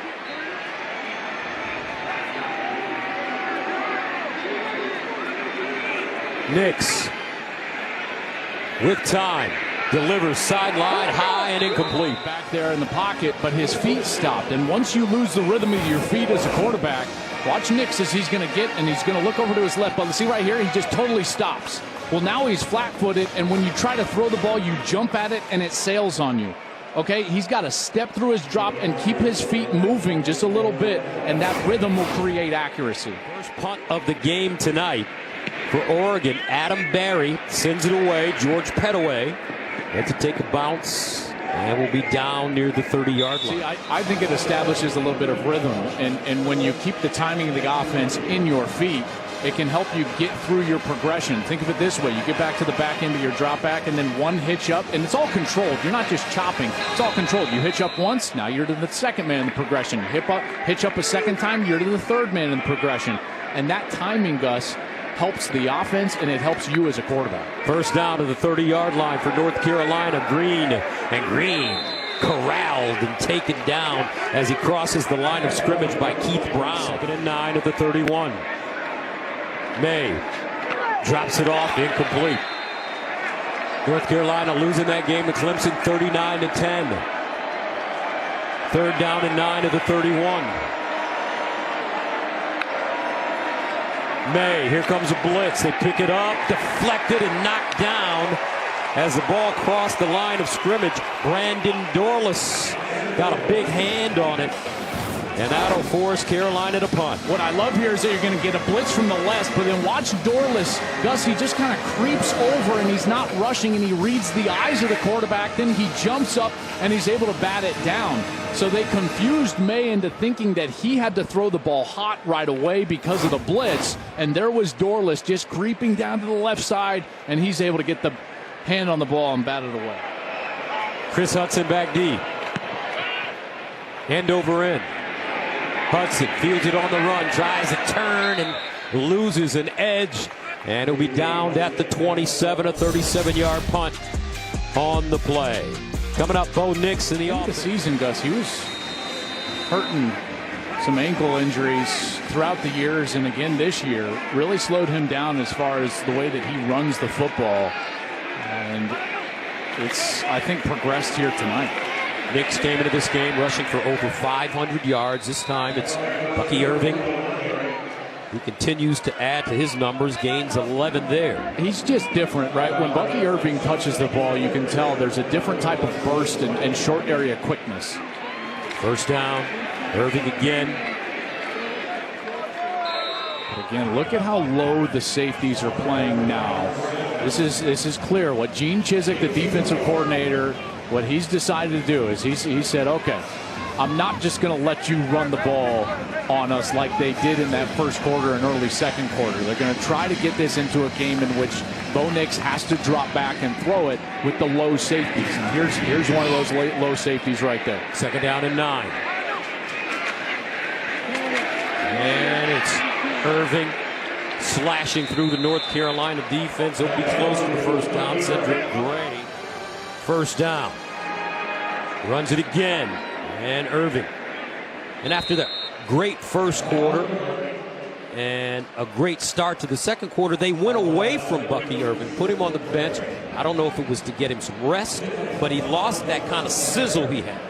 Nix with time delivers sideline high and incomplete. Back there in the pocket, but his feet stopped. And once you lose the rhythm of your feet as a quarterback, watch Nix as he's going to get, and he's going to look over to his left. But see right here, he just totally stops. Well, now he's flat-footed, and when you try to throw the ball, you jump at it, and it sails on you. Okay, he's got to step through his drop and keep his feet moving just a little bit, and that rhythm will create accuracy. First punt of the game tonight for Oregon. Adam Barry sends it away. George Pettaway had to take a bounce and will be down near the 30-yard line. See, I think it establishes a little bit of rhythm, and when you keep the timing of the offense in your feet, it can help you get through your progression. Think of it this way. You get back to the back end of your drop back, and then one hitch up, and it's all controlled. You're not just chopping. It's all controlled. You hitch up once, now you're to the second man in the progression. Hitch up a second time, you're to the third man in the progression. And that timing, Gus, helps the offense, and it helps you as a quarterback. First down to the 30-yard line for North Carolina. Green corralled and taken down as he crosses the line of scrimmage by Keith Brown. Second and 9 at the 31. Maye drops it off, incomplete. North Carolina losing that game to Clemson 39-10. Third down and 9 at the 31. Maye, here comes a blitz. They pick it up, deflected and knocked down as the ball crossed the line of scrimmage. Brandon Dorless got a big hand on it, and that'll force Carolina to punt. What I love here is that you're going to get a blitz from the left, but then watch Dorless. Gus, he just kind of creeps over, and he's not rushing, and he reads the eyes of the quarterback. Then he jumps up, and he's able to bat it down. So they confused Maye into thinking that he had to throw the ball hot right away because of the blitz, and there was Dorless just creeping down to the left side, and he's able to get the hand on the ball and bat it away. Chris Hutson back deep. End over end. Hutson fields it on the run, tries a turn and loses an edge. And it'll be downed at the 27, a 37-yard punt on the play. Coming up, Bo Nix in the The season, Gus, he was hurting some ankle injuries throughout the years, and again this year really slowed him down as far as the way that he runs the football. And it's, I think, progressed here tonight. Nix came into this game rushing for over 500 yards. This time it's Bucky Irving. He continues to add to his numbers, gains 11 there. He's just different, right? When Bucky Irving touches the ball, you can tell there's a different type of burst and short area quickness. First down, Irving again. But again, look at how low the safeties are playing now. This is clear. What Gene Chizik, the defensive coordinator, what he's decided to do is he said, okay, I'm not just going to let you run the ball on us like they did in that first quarter and early second quarter. They're going to try to get this into a game in which Bo Nix has to drop back and throw it with the low safeties. And here's one of those low safeties right there. Second down and 9. And it's Irving slashing through the North Carolina defense. It'll be close to the first down. Cedric Gray. First down. Runs it again. And Irving. And after that great first quarter and a great start to the second quarter, they went away from Bucky Irving, put him on the bench. I don't know if it was to get him some rest, but he lost that kind of sizzle he had.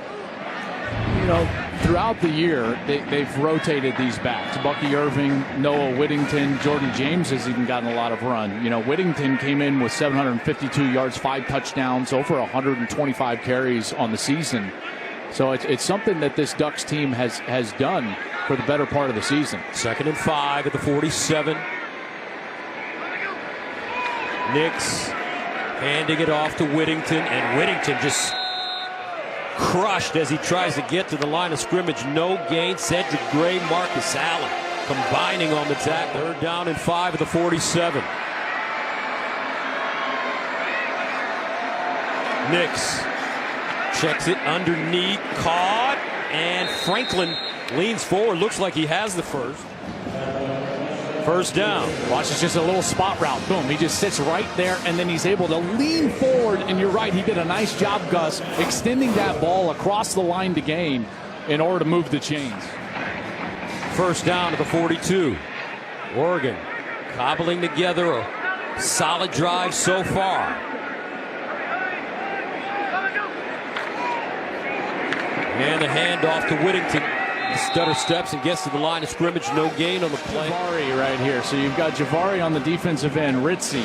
You know, throughout the year, they've rotated these backs. Bucky Irving, Noah Whittington, Jordan James has even gotten a lot of run. You know, Whittington came in with 752 yards, 5 touchdowns, over 125 carries on the season. So it's something that this Ducks team has done for the better part of the season. Second and 5 at the 47. Nix handing it off to Whittington, and Whittington just crushed as he tries to get to the line of scrimmage. No gain. Cedric Gray, Marcus Allen combining on the tackle. Third down and 5 at the 47. Nix checks it underneath, caught, and Franklin leans forward. Looks like he has the first. First down. Watch, it's just a little spot route. Boom, he just sits right there, and then he's able to lean forward, and you're right, he did a nice job, Gus, extending that ball across the line to gain in order to move the chains. First down to the 42. Oregon cobbling together a solid drive so far. And the handoff to Whittington. He stutter steps and gets to the line of scrimmage. No gain on the play. Javari right here. So you've got Javari on the defensive end, Ritzy.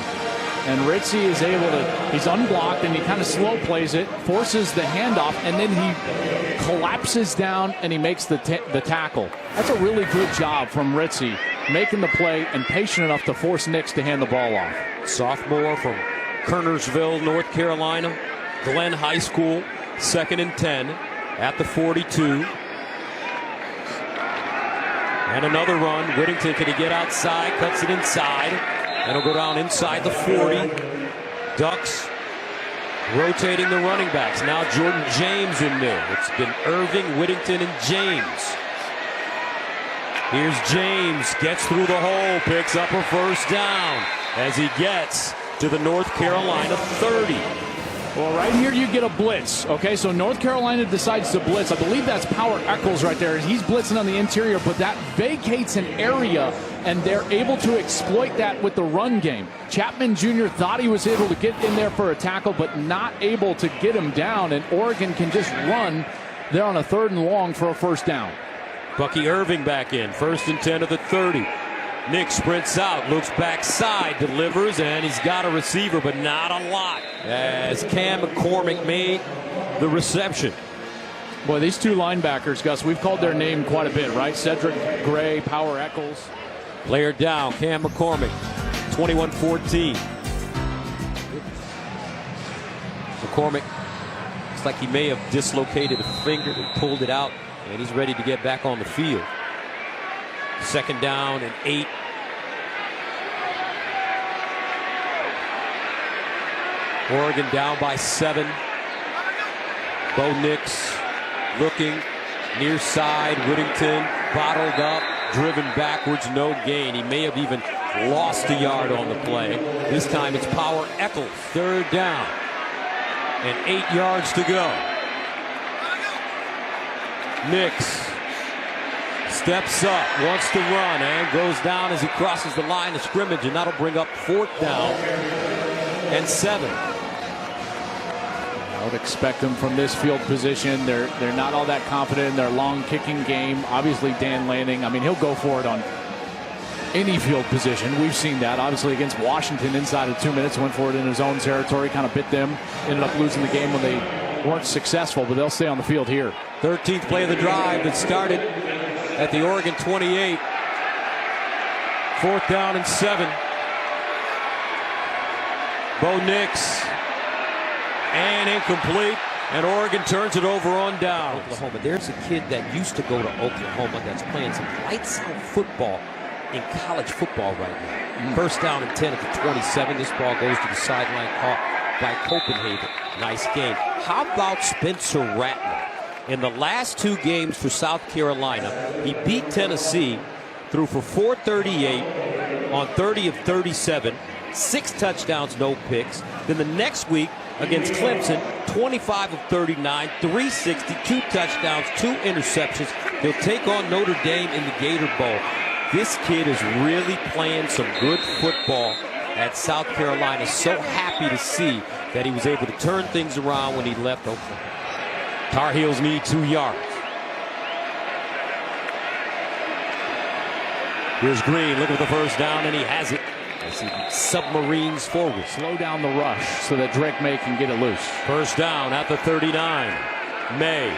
And Ritzy is able to, he's unblocked and he kind of slow plays it, forces the handoff, and then he collapses down and he makes the tackle. That's a really good job from Ritzy, making the play and patient enough to force Nix to hand the ball off. Sophomore from Kernersville, North Carolina, Glenn High School. Second and 10 at the 42. And another run. Whittington, can he get outside? Cuts it inside. And he'll go down inside the 40. Ducks rotating the running backs. Now Jordan James in there. It's been Irving, Whittington, and James. Here's James. Gets through the hole. Picks up a first down as he gets to the North Carolina 30. Well, right here you get a blitz. Okay, so North Carolina decides to blitz. I believe that's Power Eccles right there. He's blitzing on the interior, but that vacates an area, and they're able to exploit that with the run game. Chapman Jr. thought he was able to get in there for a tackle, but not able to get him down, and Oregon can just run there on a 3rd and long for a first down. Bucky Irving back in. First and 10 of the 30. Nick sprints out, looks backside, delivers, and he's got a receiver, but not a lot, as Cam McCormick made the reception. Boy, these two linebackers, Gus, we've called their name quite a bit, right? Cedric Gray, Power Eccles. Player down, Cam McCormick, 21-14. McCormick looks like he may have dislocated a finger and pulled it out, and he's ready to get back on the field. Second down and 8. Oregon down by 7. Bo Nix looking, Near side, Whittington bottled up, driven backwards, no gain. He may have even lost a yard on the play. This time it's Power Eccles, third down. And 8 yards to go. Nix steps up, wants to run, and goes down as he crosses the line of scrimmage, and that'll bring up 4th down and 7. I would expect them from this field position. They're not all that confident in their long kicking game. Obviously, Dan Lanning, I mean, he'll go for it on any field position. We've seen that. Obviously, against Washington, inside of 2 minutes, went for it in his own territory, kind of bit them. Ended up losing the game when they weren't successful, but they'll stay on the field here. 13th play of the drive that started at the Oregon 28. 4th down and 7. Bo Nix. And incomplete. And Oregon turns it over on down. Oklahoma. There's a kid that used to go to Oklahoma that's playing some lights out football in college football right now. 1st down and 10 at the 27. This ball goes to the sideline, caught by Copenhagen. Nice game. How about Spencer Rattler? In the last 2 games for South Carolina, he beat Tennessee, threw for 438 on 30 of 37, 6 touchdowns, no picks. Then the next week against Clemson, 25 of 39, 360, 2 touchdowns, 2 interceptions. He'll take on Notre Dame in the Gator Bowl. This kid is really playing some good football at South Carolina. So happy to see that he was able to turn things around when he left Oklahoma. Tar Heels need 2 yards. Here's Green looking for the 1st down, and he has it. As he submarines forward. Slow down the rush so that Drake Maye can get it loose. 1st down at the 39. Maye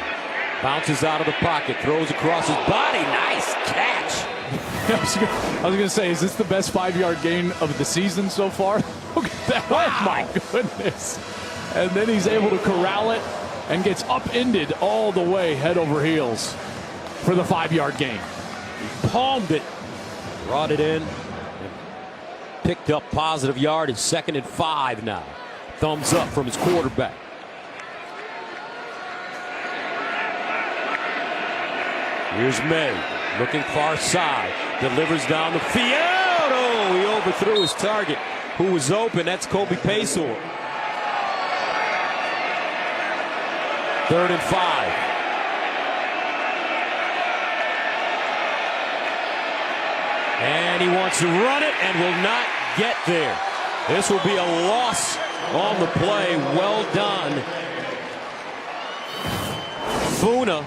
bounces out of the pocket, throws across his body. Nice catch. I was going to say, is this the best 5-yard gain of the season so far? Look at that. Wow. Oh, my goodness. And then he's able to corral it and gets upended all the way head over heels for the 5-yard gain. He palmed it, brought it in, and picked up positive yard. It's 2nd and 5 now. Thumbs up from his quarterback. Here's Maye looking far side, delivers down the field. Oh, he overthrew his target, who was open. That's Kobe Paysour. 3rd and 5. And he wants to run it and will not get there. This will be a loss on the play. Well done. Funa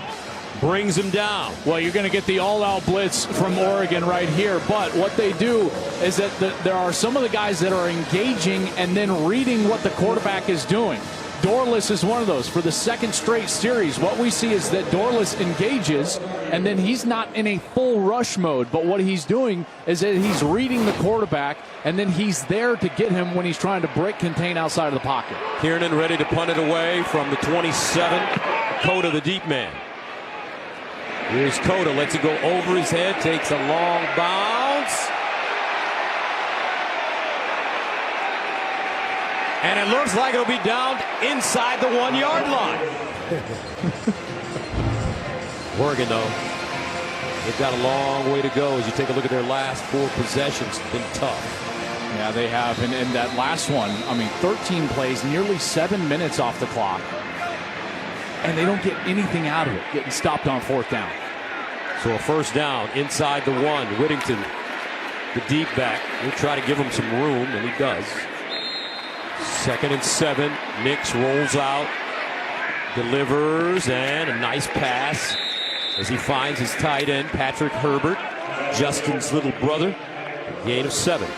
brings him down. Well, you're going to get the all-out blitz from Oregon right here, but what they do is that there are some of the guys that are engaging and then reading what the quarterback is doing. Dorless is one of those. For the 2nd straight series, what we see is that Dorless engages, and then he's not in a full rush mode, but what he's doing is that he's reading the quarterback, and then he's there to get him when he's trying to break contain outside of the pocket. Kiernan ready to punt it away from the 27. Cota, the deep man. Here's Cota, lets it go over his head, takes a long bounce. And it looks like it'll be down inside the 1-yard line. Oregon, though, they've got a long way to go as you take a look at their last 4 possessions. It's been tough. Yeah, they have. And that last one, I mean, 13 plays, nearly 7 minutes off the clock. And they don't get anything out of it, getting stopped on 4th down. So a 1st down inside the 1. Whittington, the deep back, will try to give him some room, and he does. 2nd and 7. Nix rolls out, delivers, and a nice pass as he finds his tight end, Patrick Herbert, Justin's little brother. A gain of 7.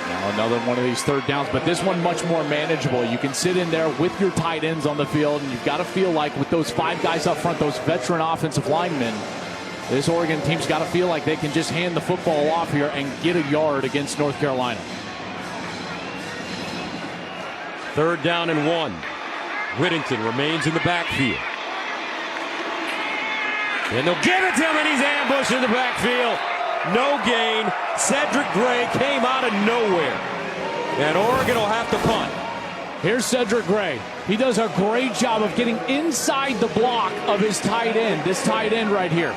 Now another one of these 3rd downs, but this one much more manageable. You can sit in there with your tight ends on the field, and you've got to feel like with those 5 guys up front, those veteran offensive linemen, this Oregon team's got to feel like they can just hand the football off here and get a yard against North Carolina. 3rd down and 1. Whittington remains in the backfield. And they'll give it to him, and he's ambushed in the backfield. No gain. Cedric Gray came out of nowhere. And Oregon will have to punt. Here's Cedric Gray. He does a great job of getting inside the block of his tight end, this tight end right here.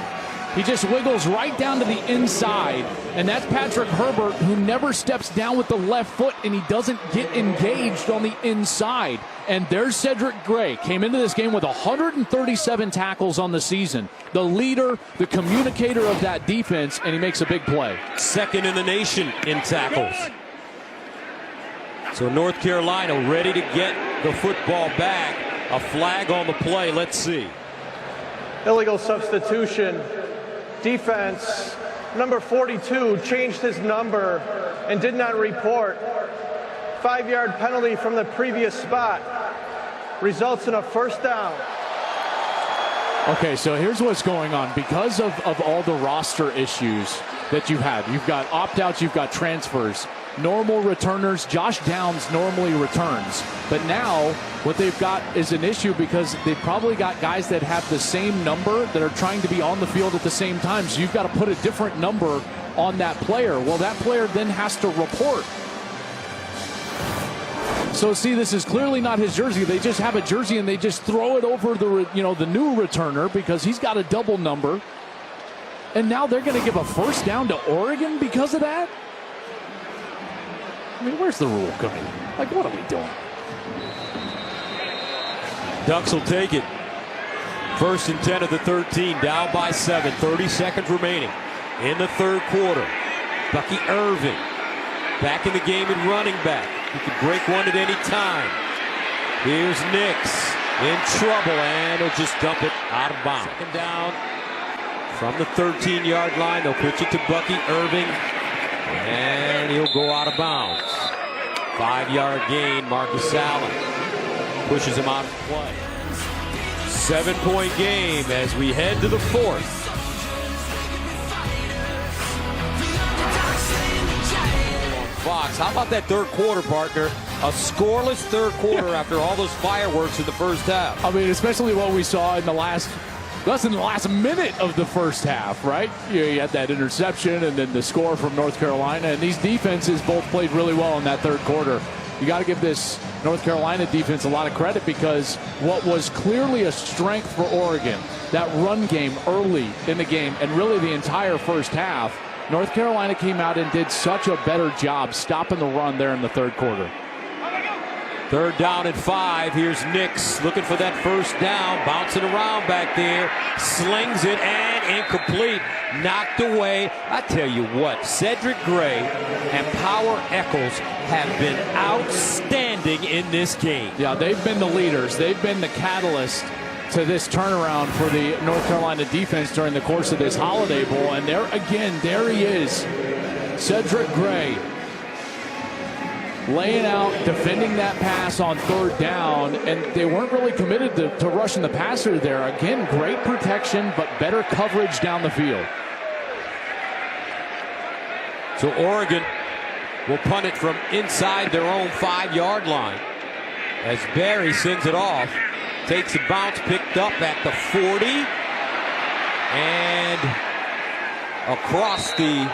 He just wiggles right down to the inside, and that's Patrick Herbert, who never steps down with the left foot, and he doesn't get engaged on the inside. And there's Cedric Gray. Came into this game with 137 tackles on the season. The leader, the communicator of that defense, and he makes a big play. Second in the nation in tackles. So North Carolina ready to get the football back. A flag on the play. Let's see. Illegal substitution. Defense, number 42, changed his number and did not report. 5-yard penalty from the previous spot. Results in a first down. Okay, so here's what's going on. Because of all the roster issues that you've had, you've got opt-outs, you've got transfers, normal returners. Josh Downs normally returns. But now what they've got is an issue because they've probably got guys that have the same number that are trying to be on the field at the same time. So you've got to put a different number on that player. Well, that player then has to report. So see, this is clearly not his jersey. They just have a jersey and they just throw it over the new returner because he's got a double number. And now they're going to give a first down to Oregon because of that? I mean, where's the rule coming? Like, what are we doing? Ducks will take it. First and 10 of the 13, down by 7. 30 seconds remaining in the third quarter. Bucky Irving back in the game at running back. He could break one at any time. Here's Nix in trouble, and he'll just dump it out of bounds. Second down from the 13-yard line. They'll pitch it to Bucky Irving, and he'll go out of bounds. 5-yard gain. Marcus Allen pushes him out of play. 7-point game as we head to the fourth. Fox, how about that third quarter, partner? A scoreless third quarter after all those fireworks in the first half. I mean, especially what we saw in less than the last minute of the first half, right? You had that interception and then the score from North Carolina. And these defenses both played really well in that third quarter. You got to give this North Carolina defense a lot of credit because what was clearly a strength for Oregon, that run game early in the game and really the entire first half, North Carolina came out and did such a better job stopping the run there in the third quarter. Third down and 5. Here's Nix looking for that first down. Bouncing around back there. Slings it and incomplete. Knocked away. I tell you what, Cedric Gray and Power Echols have been outstanding in this game. Yeah, they've been the leaders. They've been the catalyst to this turnaround for the North Carolina defense during the course of this Holiday Bowl. And there he is, Cedric Gray, laying out, defending that pass on third down, and they weren't really committed to rushing the passer there. Again, great protection, but better coverage down the field. So Oregon will punt it from inside their own 5-yard line as Barry sends it off. Takes a bounce, picked up at the 40, and across the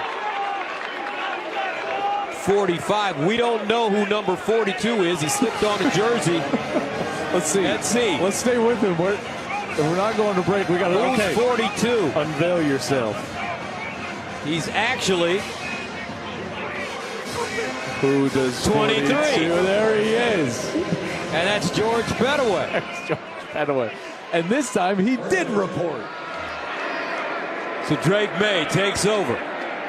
45. We don't know who number 42 is. He slipped on a jersey. Let's see. Let's stay with him. If we're not going to break, we got to. Who's 42? Unveil yourself. He's actually. Who does 23? There he is. And that's George Pettaway. That's George Pettaway. And this time he did report. So Drake Maye takes over.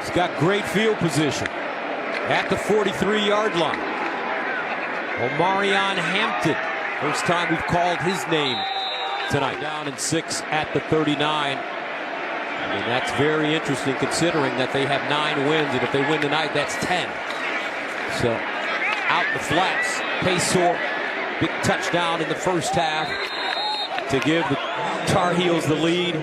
He's got great field position at the 43-yard line. Omarion Hampton. First time we've called his name tonight. Down in 6 at the 39. I mean, that's very interesting considering that they have 9 wins, and if they win tonight, that's 10. So out in the flats, Paysor. Big touchdown in the first half to give the Tar Heels the lead.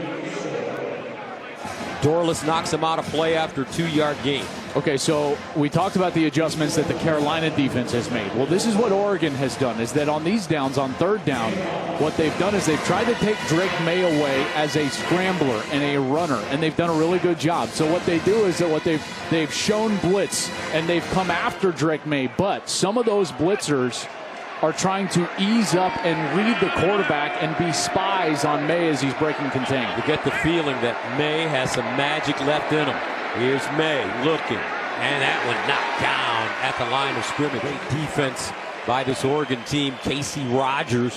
Dorless knocks him out of play after a 2-yard gain. Okay, so we talked about the adjustments that the Carolina defense has made. Well, this is what Oregon has done, is that on these downs, on third down, what they've done is they've tried to take Drake Maye away as a scrambler and a runner, and they've done a really good job. So what they do is that they've shown blitz, and they've come after Drake Maye, but some of those blitzers are trying to ease up and read the quarterback and be spies on Maye as he's breaking contain. You get the feeling that Maye has some magic left in him. Here's Maye looking, and that one knocked down at the line of scrimmage. Great defense by this Oregon team. Casey Rogers,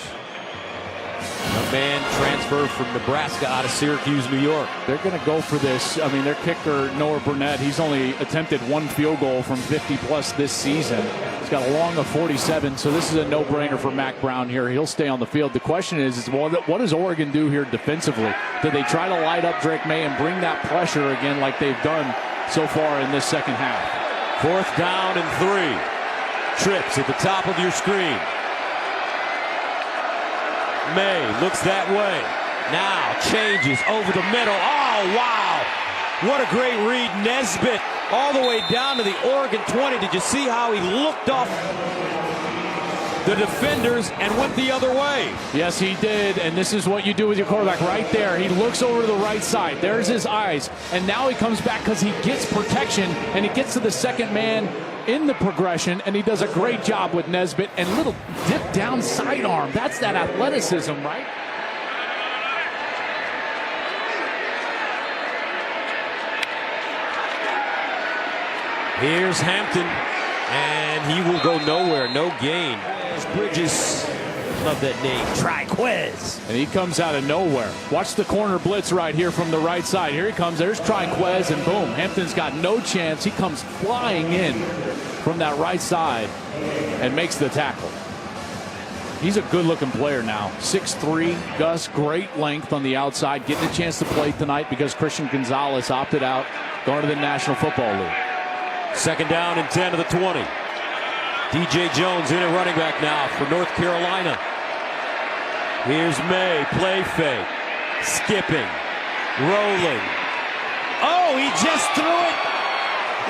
a man transferred from Nebraska out of Syracuse, New York. They're going to go for this. I mean, their kicker, Noah Burnett, he's only attempted 1 field goal from 50+ this season. He's got a long of 47, so this is a no-brainer for Mack Brown here. He'll stay on the field. The question is what does Oregon do here defensively? Do they try to light up Drake Maye and bring that pressure again like they've done so far in this second half? 4th down and 3. Trips at the top of your screen. Maye looks that way. Now changes over the middle. Oh, wow. What a great read. Nesbitt all the way down to the Oregon 20. Did you see how he looked off the defenders and went the other way? Yes, he did. And this is what you do with your quarterback right there. He looks over to the right side. There's his eyes. And now he comes back because he gets protection and he gets to the second man in the progression, and he does a great job with Nesbitt and little dip down sidearm. That's that athleticism, right? Here's Hampton, and he will go nowhere. No gain. Bridges, love that name, Triquez. And he comes out of nowhere. Watch the corner blitz right here from the right side. Here he comes. There's Triquez, and boom, Hampton's got no chance. He comes flying in from that right side and makes the tackle. He's a good-looking player now. 6'3", Gus, great length on the outside. Getting a chance to play tonight because Christian Gonzalez opted out, going to the National Football League. 2nd down and 10 to the 20. DJ Jones in at running back now for North Carolina. Here's Maye, play fake, skipping, rolling. Oh, he just threw it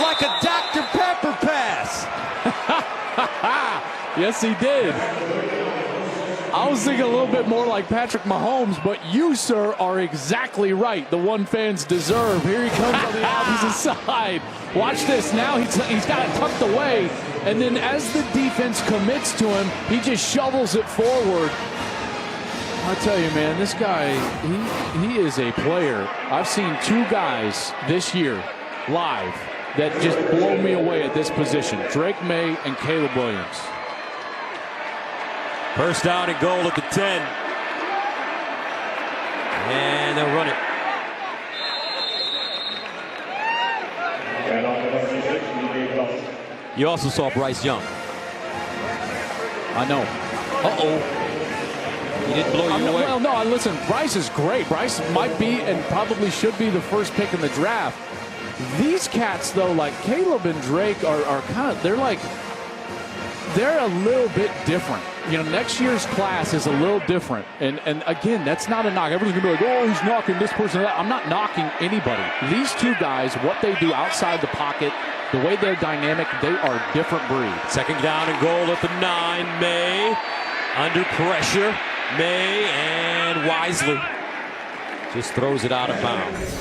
like a Dr. Pepper pass. Yes, he did. I was thinking a little bit more like Patrick Mahomes, but you, sir, are exactly right. The one fans deserve. Here he comes on the opposite side. Watch this. Now he's got it tucked away, and then as the defense commits to him, he just shovels it forward. I tell you, man, this guy, he is a player. I've seen 2 guys this year live that just blow me away at this position. Drake Maye and Caleb Williams. 1st down and goal at the 10. And they'll run it. You also saw Bryce Young. I know. Uh-oh. He didn't blow you away. Well, no, listen, Bryce is great. Bryce might be and probably should be the first pick in the draft. These cats, though, like Caleb and Drake are kind of, they're a little bit different. You know, next year's class is a little different. And again, that's not a knock. Everyone's going to be like, oh, he's knocking this person. I'm not knocking anybody. These 2 guys, what they do outside the pocket, the way they're dynamic, they are different breed. 2nd down and goal at the 9. Maye under pressure. Maye and wisely just throws it out of bounds.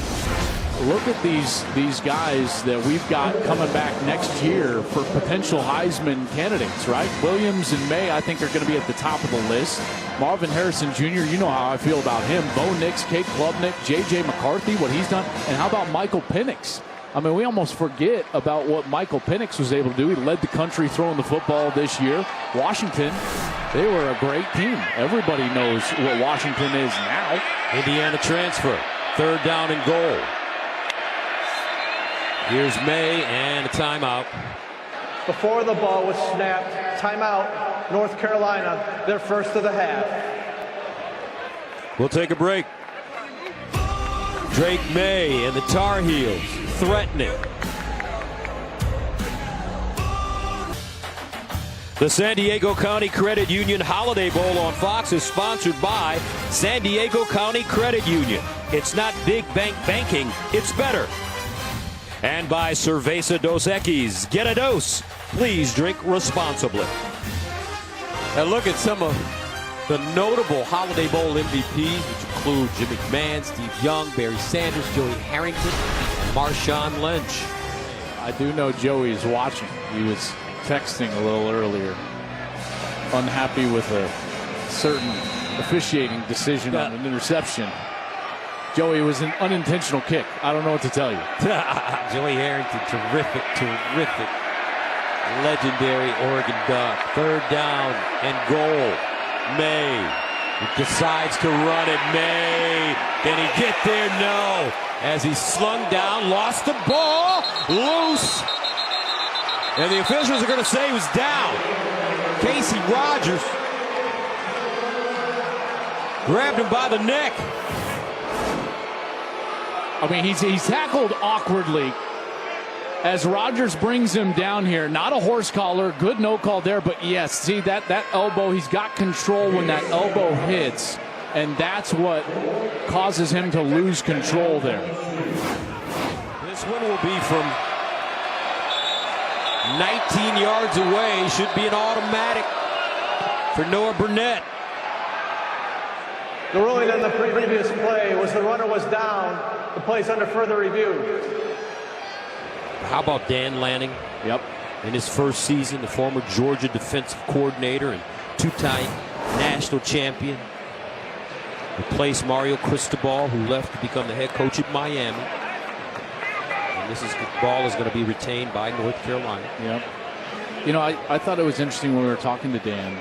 Look at these guys that we've got coming back next year for potential Heisman candidates, right? Williams and Maye, I think, are going to be at the top of the list. Marvin Harrison Jr., you know how I feel about him. Bo Nix, Cade Klubnik, J.J. McCarthy, what he's done. And how about Michael Penix? I mean, we almost forget about what Michael Penix was able to do. He led the country throwing the football this year. Washington, they were a great team. Everybody knows what Washington is now. Indiana transfer. 3rd down and goal. Here's Maye and a timeout. Before the ball was snapped, timeout, North Carolina, their first of the half. We'll take a break. Drake Maye and the Tar Heels threatening. The San Diego County Credit Union Holiday Bowl on Fox is sponsored by San Diego County Credit Union. It's not big bank banking, it's better. And by Cerveza Dos Equis. Get a dose. Please drink responsibly. And look at some of the notable Holiday Bowl MVPs, which include Jim McMahon, Steve Young, Barry Sanders, Joey Harrington, and Marshawn Lynch. I do know Joey's watching. He was texting a little earlier. unhappy with a certain officiating decision on an interception. Joey, it was an unintentional kick. I don't know what to tell you. Joey Harrington, terrific, legendary Oregon Duck. 3rd down and goal. Maye decides to run it. Maye, can he get there? No. As he slung down, lost the ball, loose. And the officials are going to say he was down. Casey Rogers grabbed him by the neck. I mean, he's tackled awkwardly as Rogers brings him down here. Not a horse collar, good no call there, but yes, see that elbow, he's got control when that elbow hits, and that's what causes him to lose control there. This one will be from 19 yards away. Should be an automatic for Noah Burnett. The ruling on the previous play was the runner was down. The play's under further review. How about Dan Lanning? Yep. In his first season, the former Georgia defensive coordinator and 2-time national champion. Replaced Mario Cristobal, who left to become the head coach at Miami. And the ball is going to be retained by North Carolina. Yep. You know, I thought it was interesting when we were talking to Dan.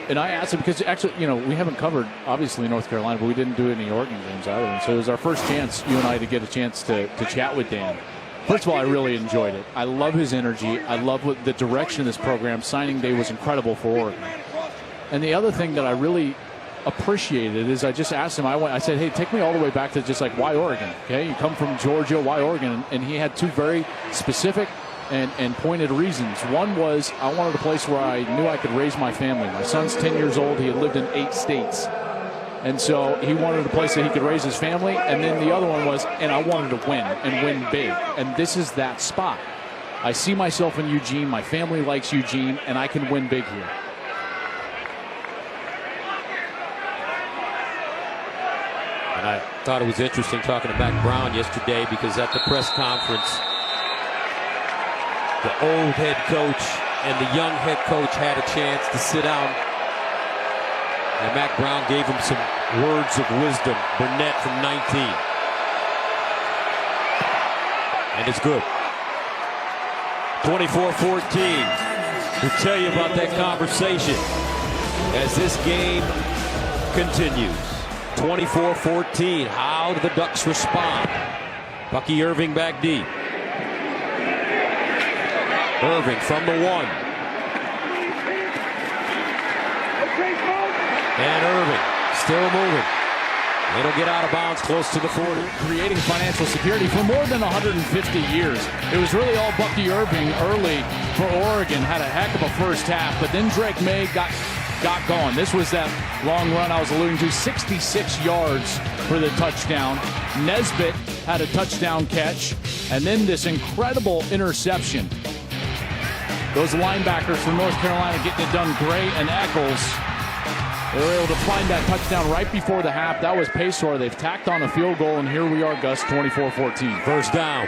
And I asked him, because actually, you know, we haven't covered, obviously, North Carolina, but we didn't do any Oregon games either. And so it was our first chance, you and I, to get a chance to chat with Dan. First of all, I really enjoyed it. I love his energy. I love the direction of this program. Signing day was incredible for Oregon. And the other thing that I really appreciated is I just asked him, I said, hey, take me all the way back to just like, why Oregon? Okay, you come from Georgia, why Oregon? And he had 2 very specific and pointed reasons. One was, I wanted a place where I knew I could raise my family. My son's 10 years old. He had lived in 8 states. And so he wanted a place that he could raise his family. And then the other one was, and I wanted to win and win big. And this is that spot. I see myself in Eugene. My family likes Eugene, and I can win big here. And I thought it was interesting talking to Mac Brown yesterday, because at the press conference, the old head coach and the young head coach had a chance to sit down. And Mac Brown gave him some words of wisdom. Burnett from 19. And it's good. 24-14. We'll tell you about that conversation as this game continues. 24-14. How do the Ducks respond? Bucky Irving back deep. Irving from the 1. And Irving still moving. It'll get out of bounds close to the 40. Creating financial security for more than 150 years. It was really all Bucky Irving early for Oregon. Had a heck of a first half, but then Drake Maye got going. This was that long run I was alluding to. 66 yards for the touchdown. Nesbitt had a touchdown catch, and then this incredible interception. Those linebackers from North Carolina getting it done. Gray and Eccles, they were able to find that touchdown right before the half. That was Pacor. They've tacked on a field goal, and here we are, Gus, 24-14. First down.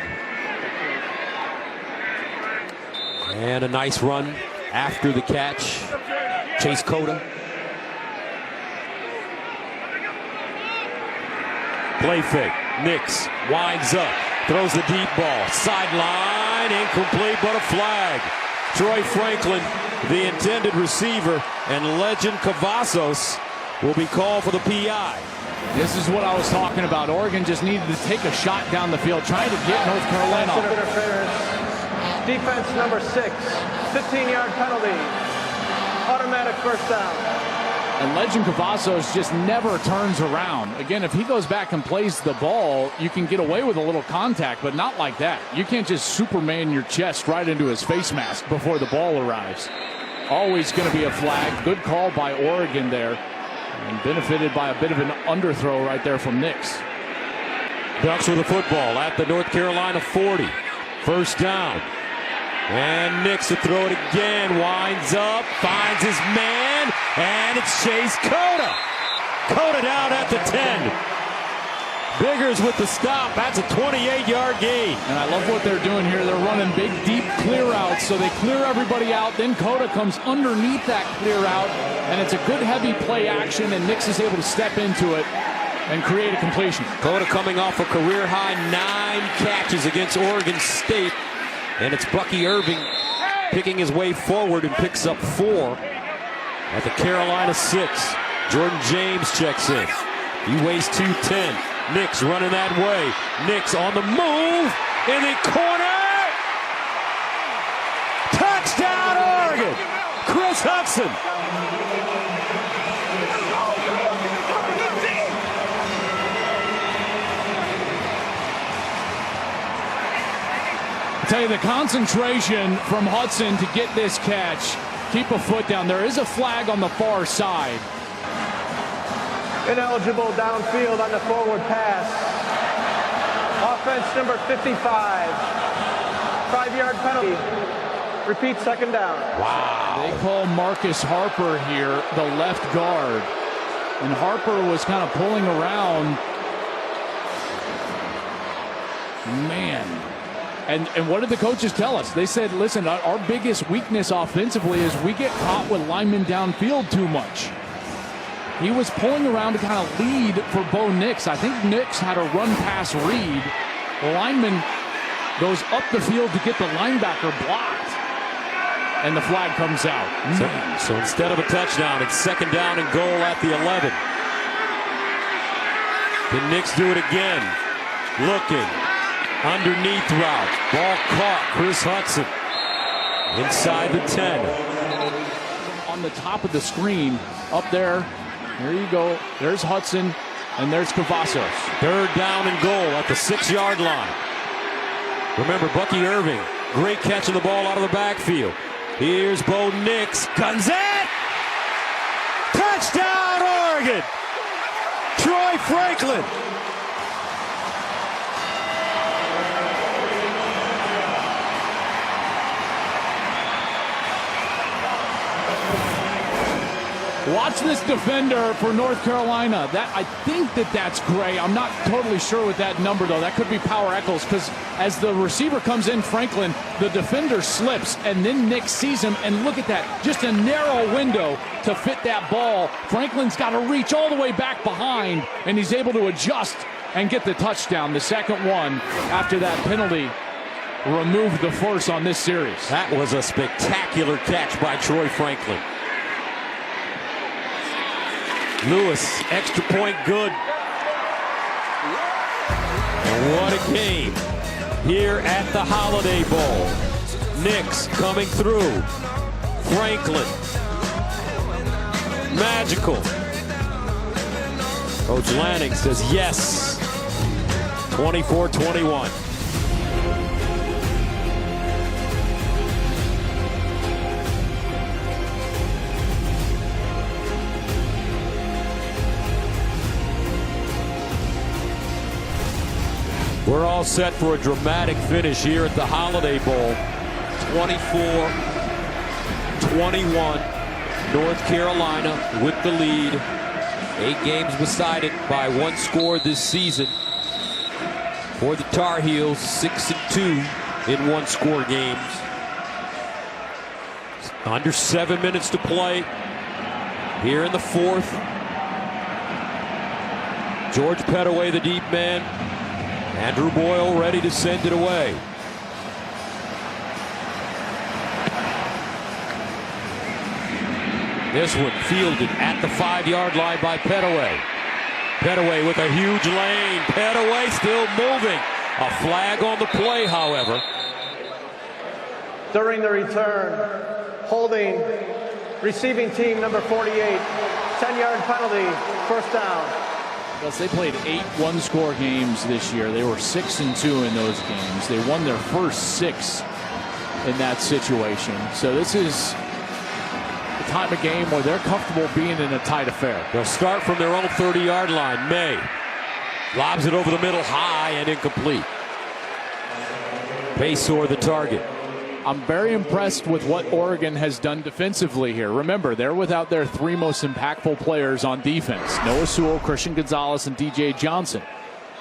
And a nice run after the catch. Chase Cota. Play fake. Nix winds up. Throws the deep ball. Sideline. Incomplete, but a flag. Troy Franklin, the intended receiver, and Legend Cavazos will be called for the PI. This is what I was talking about. Oregon just needed to take a shot down the field, trying to get North Carolina off. Interference. Defense number 6. 15-yard penalty. Automatic first down. And Legend Cavazos just never turns around. Again, if he goes back and plays the ball, you can get away with a little contact, but not like that. You can't just Superman your chest right into his face mask before the ball arrives. Always going to be a flag. Good call by Oregon there. And benefited by a bit of an underthrow right there from Nix. Ducks with the football at the North Carolina 40. First down. And Nix to throw it again. Winds up. Finds his man. And it's Chase Cota. Cota down at the 10. Biggers with the stop. That's a 28-yard gain. And I love what they're doing here. They're running big, deep clear outs, so they clear everybody out. Then Cota comes underneath that clear out, and it's a good heavy play action, and Nix is able to step into it and create a completion. Cota coming off a career-high 9 catches against Oregon State, and it's Bucky Irving picking his way forward and picks up 4 at the Carolina 6. Jordan James checks in. He weighs 210. Nix running that way. Nix on the move in the corner. Touchdown, Oregon. Chris Hutson. I tell you, the concentration from Hutson to get this catch, keep a foot down. There is a flag on the far side. Ineligible downfield on the forward pass. Offense number 55. 5-yard penalty. Repeat, second down. Wow. They call Marcus Harper here the left guard. And Harper was kind of pulling around. Man. And what did the coaches tell us? They said, listen, our biggest weakness offensively is we get caught with linemen downfield too much. He was pulling around to kind of lead for Bo Nix. I think Nix had a run-pass read. The lineman goes up the field to get the linebacker blocked. And the flag comes out. So instead of a touchdown, it's second down and goal at the 11. Can Nix do it again? Looking. Underneath route. Ball caught. Chris Hutson. Inside the 10. On the top of the screen, up there. There you go. There's Hutson, and there's Cavazos. Third down and goal at the 6-yard line. Remember, Bucky Irving, great catching the ball out of the backfield. Here's Bo Nix. Guns it! Touchdown, Oregon! Troy Franklin. Watch this defender for North Carolina. I think that's Gray. I'm not totally sure with that number, though. That could be Power Eccles, because as the receiver comes in, Franklin, the defender slips, and then Nick sees him, and look at that. Just a narrow window to fit that ball. Franklin's got to reach all the way back behind, and he's able to adjust and get the touchdown. The second one after that penalty removed the force on this series. That was a spectacular catch by Troy Franklin. Lewis, extra point good. And what a game here at the Holiday Bowl. Nix coming through. Franklin. Magical. Coach Lanning says yes. 24-21. We're all set for a dramatic finish here at the Holiday Bowl. 24-21. North Carolina with the lead. 8 games decided by 1 score this season. For the Tar Heels, 6-2 in 1-score games. Under 7 minutes to play here in the 4th. George Petaway, the deep man. Andrew Boyle ready to send it away. This one fielded at the 5-yard line by Petaway. Petaway with a huge lane. Petaway still moving. A flag on the play, however. During the return, holding receiving team number 48. 10-yard penalty, first down. They played 8 one-score games this year. They were 6-2 in those games. They won their first 6 in that situation. So this is the time of game where they're comfortable being in a tight affair. They'll start from their own 30-yard line. Maye lobs it over the middle, high and incomplete. Paysor the target. I'm very impressed with what Oregon has done defensively here. Remember, they're without their 3 most impactful players on defense. Noah Sewell, Christian Gonzalez, and DJ Johnson.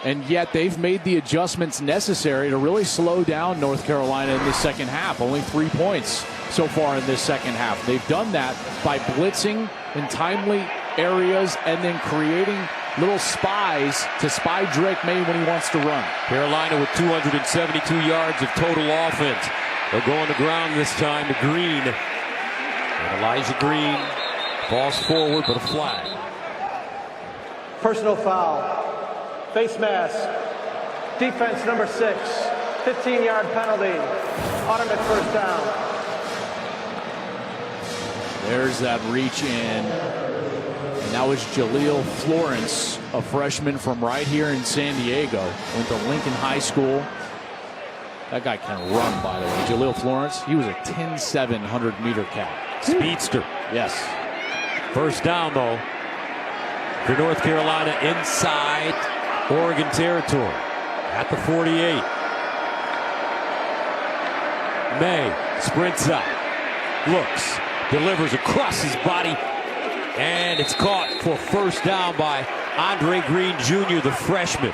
And yet they've made the adjustments necessary to really slow down North Carolina in the second half. Only 3 points so far in this second half. They've done that by blitzing in timely areas and then creating little spies to spy Drake Maye when he wants to run. Carolina with 272 yards of total offense. They'll go on the ground this time to Green. And Elijah Green falls forward, but a flag. Personal foul. Face mask. Defense number 6. 15-yard penalty. Automatic first down. There's that reach in. And that was Jaleel Florence, a freshman from right here in San Diego. Went to Lincoln High School. That guy can run, by the way. Jaleel Florence, he was a 10-7 100-meter cat. Speedster. Yes. First down, though, for North Carolina inside Oregon territory at the 48. Maye sprints up, looks, delivers across his body, and it's caught for first down by Andre Green Jr., the freshman.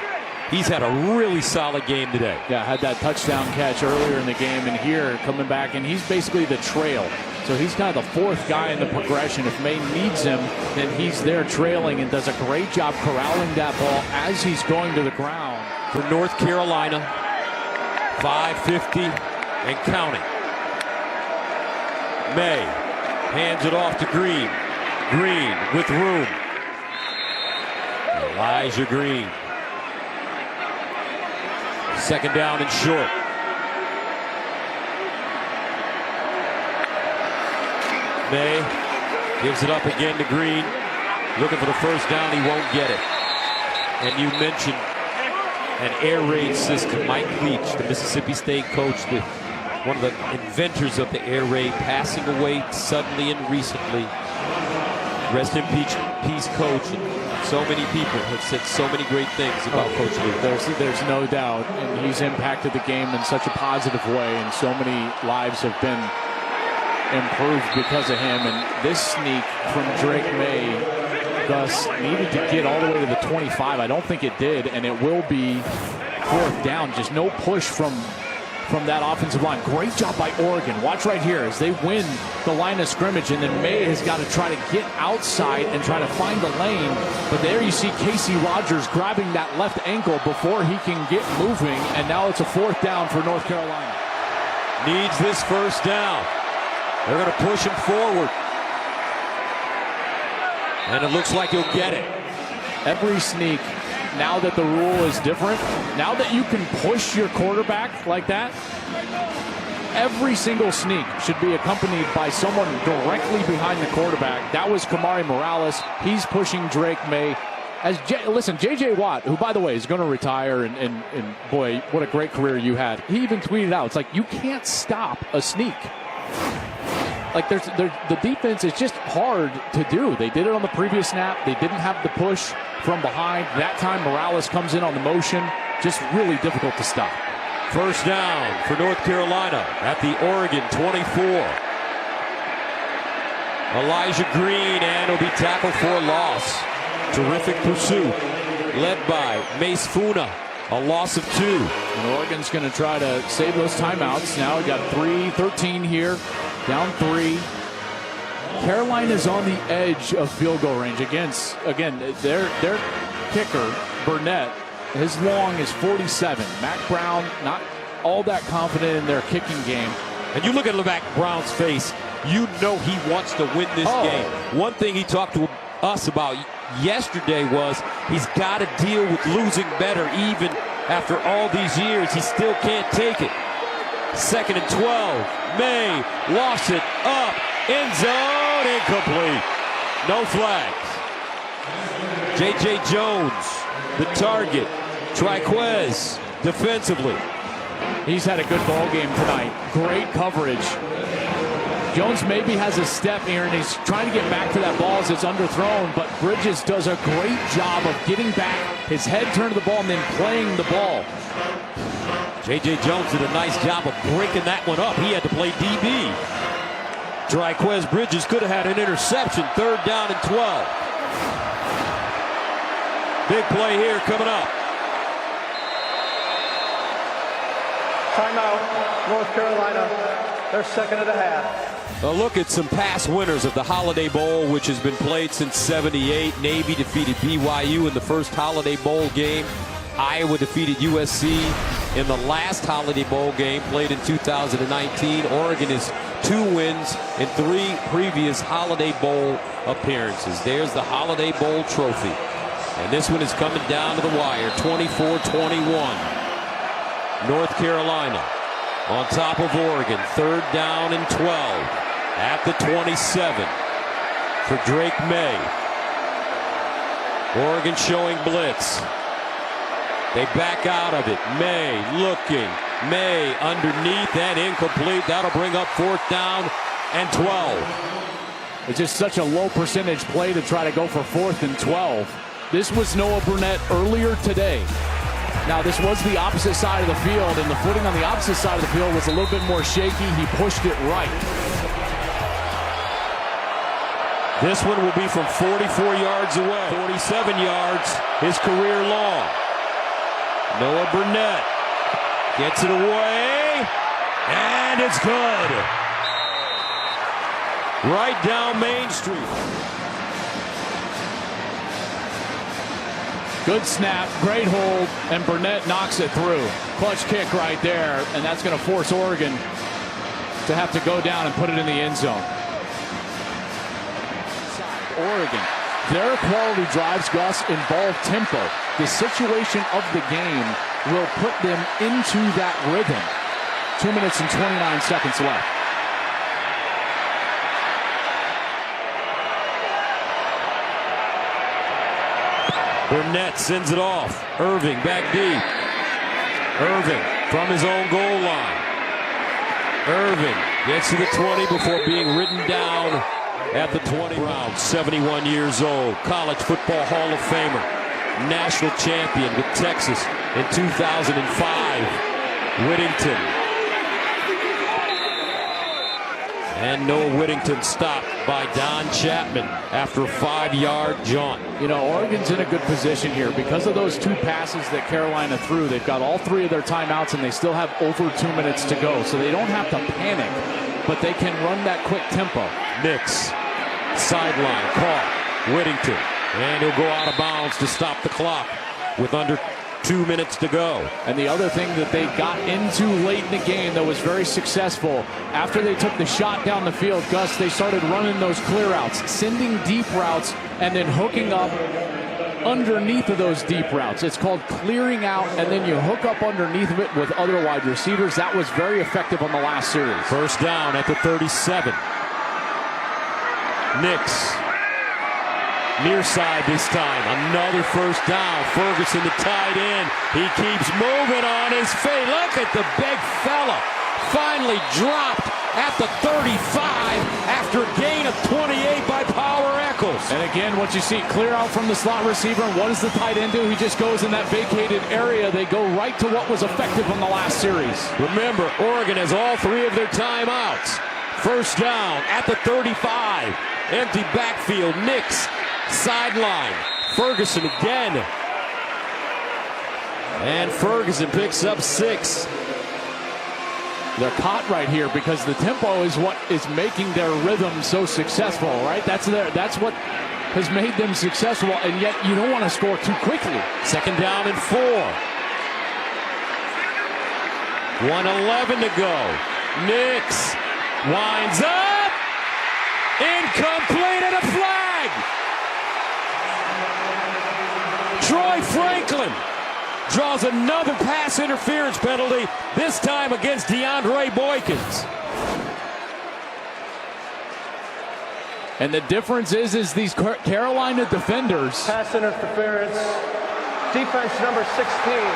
He's had a really solid game today. Yeah, had that touchdown catch earlier in the game, and here coming back, and he's basically the trail. So he's kind of the fourth guy in the progression. If Maye needs him, then he's there trailing and does a great job corralling that ball as he's going to the ground. For North Carolina, 5:50 and counting. Maye hands it off to Green. Green with room. Elijah Green. Second down and short. Maye gives it up again to Green. Looking for the first down. He won't get it. And you mentioned an air raid system. Mike Leach, the Mississippi State coach, one of the inventors of the air raid, passing away suddenly and recently. Rest in peace, coach. And so many people have said so many great things about Coach Leach. There's no doubt, and he's impacted the game in such a positive way, and so many lives have been improved because of him. And this sneak from Drake Maye thus needed to get all the way to the 25. I don't think it did, and it will be fourth down. Just no push from that offensive line. Great job by Oregon. Watch right here as they win the line of scrimmage, and then Maye has got to try to get outside and try to find the lane. But there you see Casey Rogers grabbing that left ankle before he can get moving, and now it's a fourth down for North Carolina. Needs this first down. They're going to push him forward. And it looks like he'll get it. Every sneak, now that the rule is different, now that you can push your quarterback like that, every single sneak should be accompanied by someone directly behind the quarterback. That was Kamari Morales. He's pushing Drake Maye. Listen, J.J. Watt, who, by the way, is going to retire, and boy, what a great career you had. He even tweeted out, it's like, you can't stop a sneak. Like, the defense is just hard to do. They did it on the previous snap. They didn't have the push from behind. That time, Morales comes in on the motion. Just really difficult to stop. First down for North Carolina at the Oregon 24. Elijah Green, and will be tackled for a loss. Terrific pursuit led by Mase Funa. A loss of 2. And Oregon's going to try to save those timeouts. Now we got 3:13 here. Down 3. Carolina's on the edge of field goal range. Again, their kicker, Burnett, his long is 47. Mac Brown, not all that confident in their kicking game. And you look at Mac Brown's face, you know he wants to win this game. One thing he talked to us about yesterday was he's got to deal with losing better. Even after all these years, he still can't take it. Second and 12. Maye lost it up. End zone, incomplete. No flags. J.J. Jones, the target. Triquez defensively. He's had a good ball game tonight. Great coverage. Jones maybe has a step here, and he's trying to get back to that ball as it's underthrown, but Bridges does a great job of getting back, his head turned to the ball, and then playing the ball. J.J. Jones did a nice job of breaking that one up. He had to play DB. Triquez Bridges could have had an interception. Third down and 12. Big play here coming up. Timeout, North Carolina. They're second of the half. A look at some past winners of the Holiday Bowl, which has been played since '78. Navy defeated BYU in the first Holiday Bowl game. Iowa defeated USC in the last Holiday Bowl game played in 2019. Oregon is 2 wins in 3 previous Holiday Bowl appearances. There's the Holiday Bowl trophy. And this one is coming down to the wire, 24-21. North Carolina on top of Oregon, 3rd down and 12 at the 27 for Drake Maye. Oregon showing blitz. They back out of it. Maye looking. Maye underneath and incomplete. That'll bring up 4th down and 12. It's just such a low percentage play to try to go for 4th and 12. This was Noah Burnett earlier today. Now, this was the opposite side of the field, and the footing on the opposite side of the field was a little bit more shaky. He pushed it right. This one will be from 44 yards away. 47 yards, his career long. Noah Burnett gets it away, and it's good. Right down Main Street. Good snap, great hold, and Burnett knocks it through. Clutch kick right there, and that's going to force Oregon to have to go down and put it in the end zone. Oregon, their quality drives, Gus, involve tempo. The situation of the game will put them into that rhythm. 2 minutes and 29 seconds left. Burnett sends it off. Irving back deep. Irving from his own goal line. Irving gets to the 20 before being ridden down at the 20. Brown, 71 years old, college football Hall of Famer, national champion with Texas in 2005. Whittington. And Noah Whittington stopped by Don Chapman after a 5-yard jaunt. You know, Oregon's in a good position here because of those 2 passes that Carolina threw. They've got all 3 of their timeouts, and they still have over 2 minutes to go. So they don't have to panic, but they can run that quick tempo. Nix, sideline, caught. Whittington, and he'll go out of bounds to stop the clock with under 2 minutes to go. And the other thing that they got into late in the game that was very successful, after they took the shot down the field, Gus, they started running those clear outs, sending deep routes, and then hooking up underneath of those deep routes. It's called clearing out, and then you hook up underneath of it with other wide receivers. That was very effective on the last series. 1st down at the 37. Nix. Near side this time. Another 1st down. Ferguson, the tight end. He keeps moving on his feet. Look at the big fella. Finally dropped at the 35 after a gain of 28 by Power Eccles. And again, what you see, clear out from the slot receiver. And what does the tight end do? He just goes in that vacated area. They go right to what was effective on the last series. Remember, Oregon has all 3 of their timeouts. 1st down at the 35. Empty backfield. Nix. Sideline. Ferguson again. And Ferguson picks up 6. They're caught right here because the tempo is what is making their rhythm so successful, right? That's what has made them successful, and yet you don't want to score too quickly. 2nd down and 4. 1:11 to go. Nix winds up. Incomplete and a flag. Troy Franklin draws another pass interference penalty, this time against DeAndre Boykins. And the difference is these Carolina defenders. Pass interference. Defense number 16.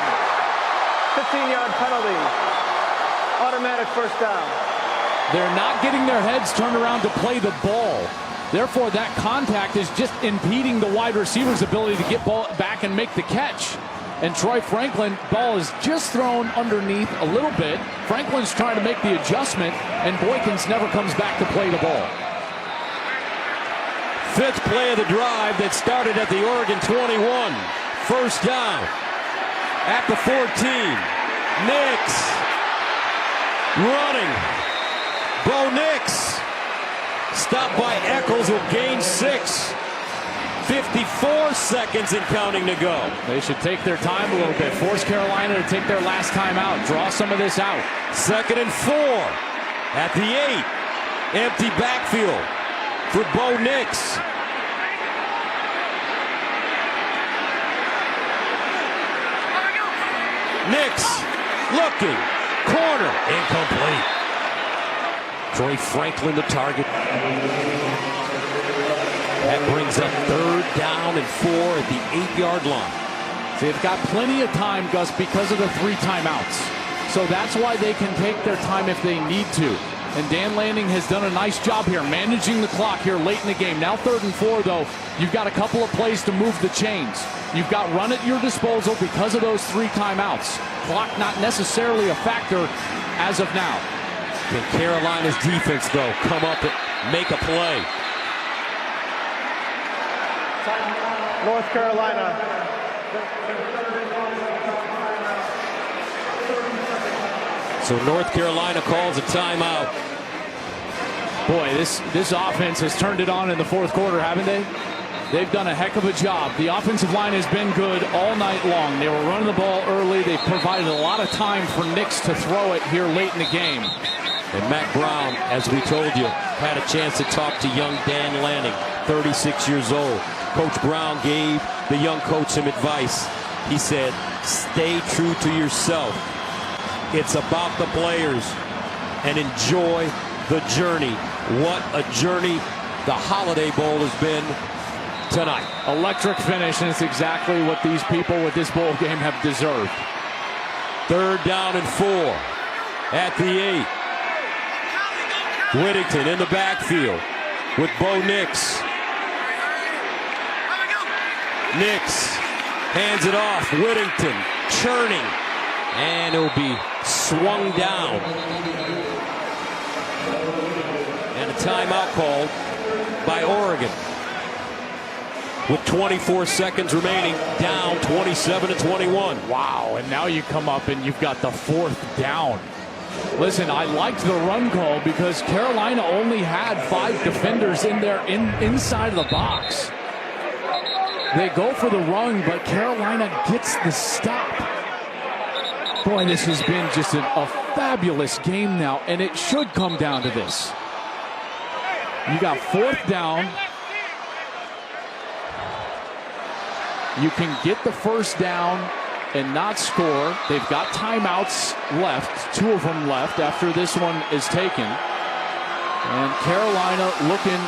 15-yard penalty. Automatic 1st down. They're not getting their heads turned around to play the ball. Therefore, that contact is just impeding the wide receiver's ability to get ball back and make the catch. And Troy Franklin, ball is just thrown underneath a little bit. Franklin's trying to make the adjustment, and Boykins never comes back to play the ball. 5th play of the drive that started at the Oregon 21. 1st down at the 14. Nix Running. Bo Nix. Stopped by Eccles, will gain 6. 54 seconds and counting to go. They should take their time a little bit. Force Carolina to take their last time out. Draw some of this out. 2nd and 4 at the 8. Empty backfield for Bo Nix. Nix looking. Corner. Incomplete. Troy Franklin the target. That brings up 3rd down and 4 at the 8-yard line. They've got plenty of time, Gus, because of the 3 timeouts. So that's why they can take their time if they need to. And Dan Lanning has done a nice job here managing the clock here late in the game. Now 3rd and 4, though, you've got a couple of plays to move the chains. You've got run at your disposal because of those 3 timeouts. Clock not necessarily a factor as of now. Can Carolina's defense, though, come up and make a play? North Carolina. So North Carolina calls a timeout. Boy, this offense has turned it on in the 4th quarter, haven't they? They've done a heck of a job. The offensive line has been good all night long. They were running the ball early. They provided a lot of time for Nix to throw it here late in the game. And Matt Brown, as we told you, had a chance to talk to young Dan Lanning, 36 years old. Coach Brown gave the young coach some advice. He said, stay true to yourself. It's about the players and enjoy the journey. What a journey the Holiday Bowl has been tonight. Electric finish, and it's exactly what these people with this bowl game have deserved. 3rd down and 4 at the 8. Whittington in the backfield with Bo Nix. Nix hands it off. Whittington churning. And it'll be swung down. And a timeout called by Oregon. With 24 seconds remaining, down 27-21. Wow, and now you come up and you've got the 4th down. Listen, I liked the run call because Carolina only had 5 defenders in there inside of the box. They go for the run, but Carolina gets the stop. Boy, this has been just a fabulous game now, and it should come down to this. You got 4th down. You can get the 1st down and not score. They've got timeouts left, 2 of them left after this one is taken. And Carolina looking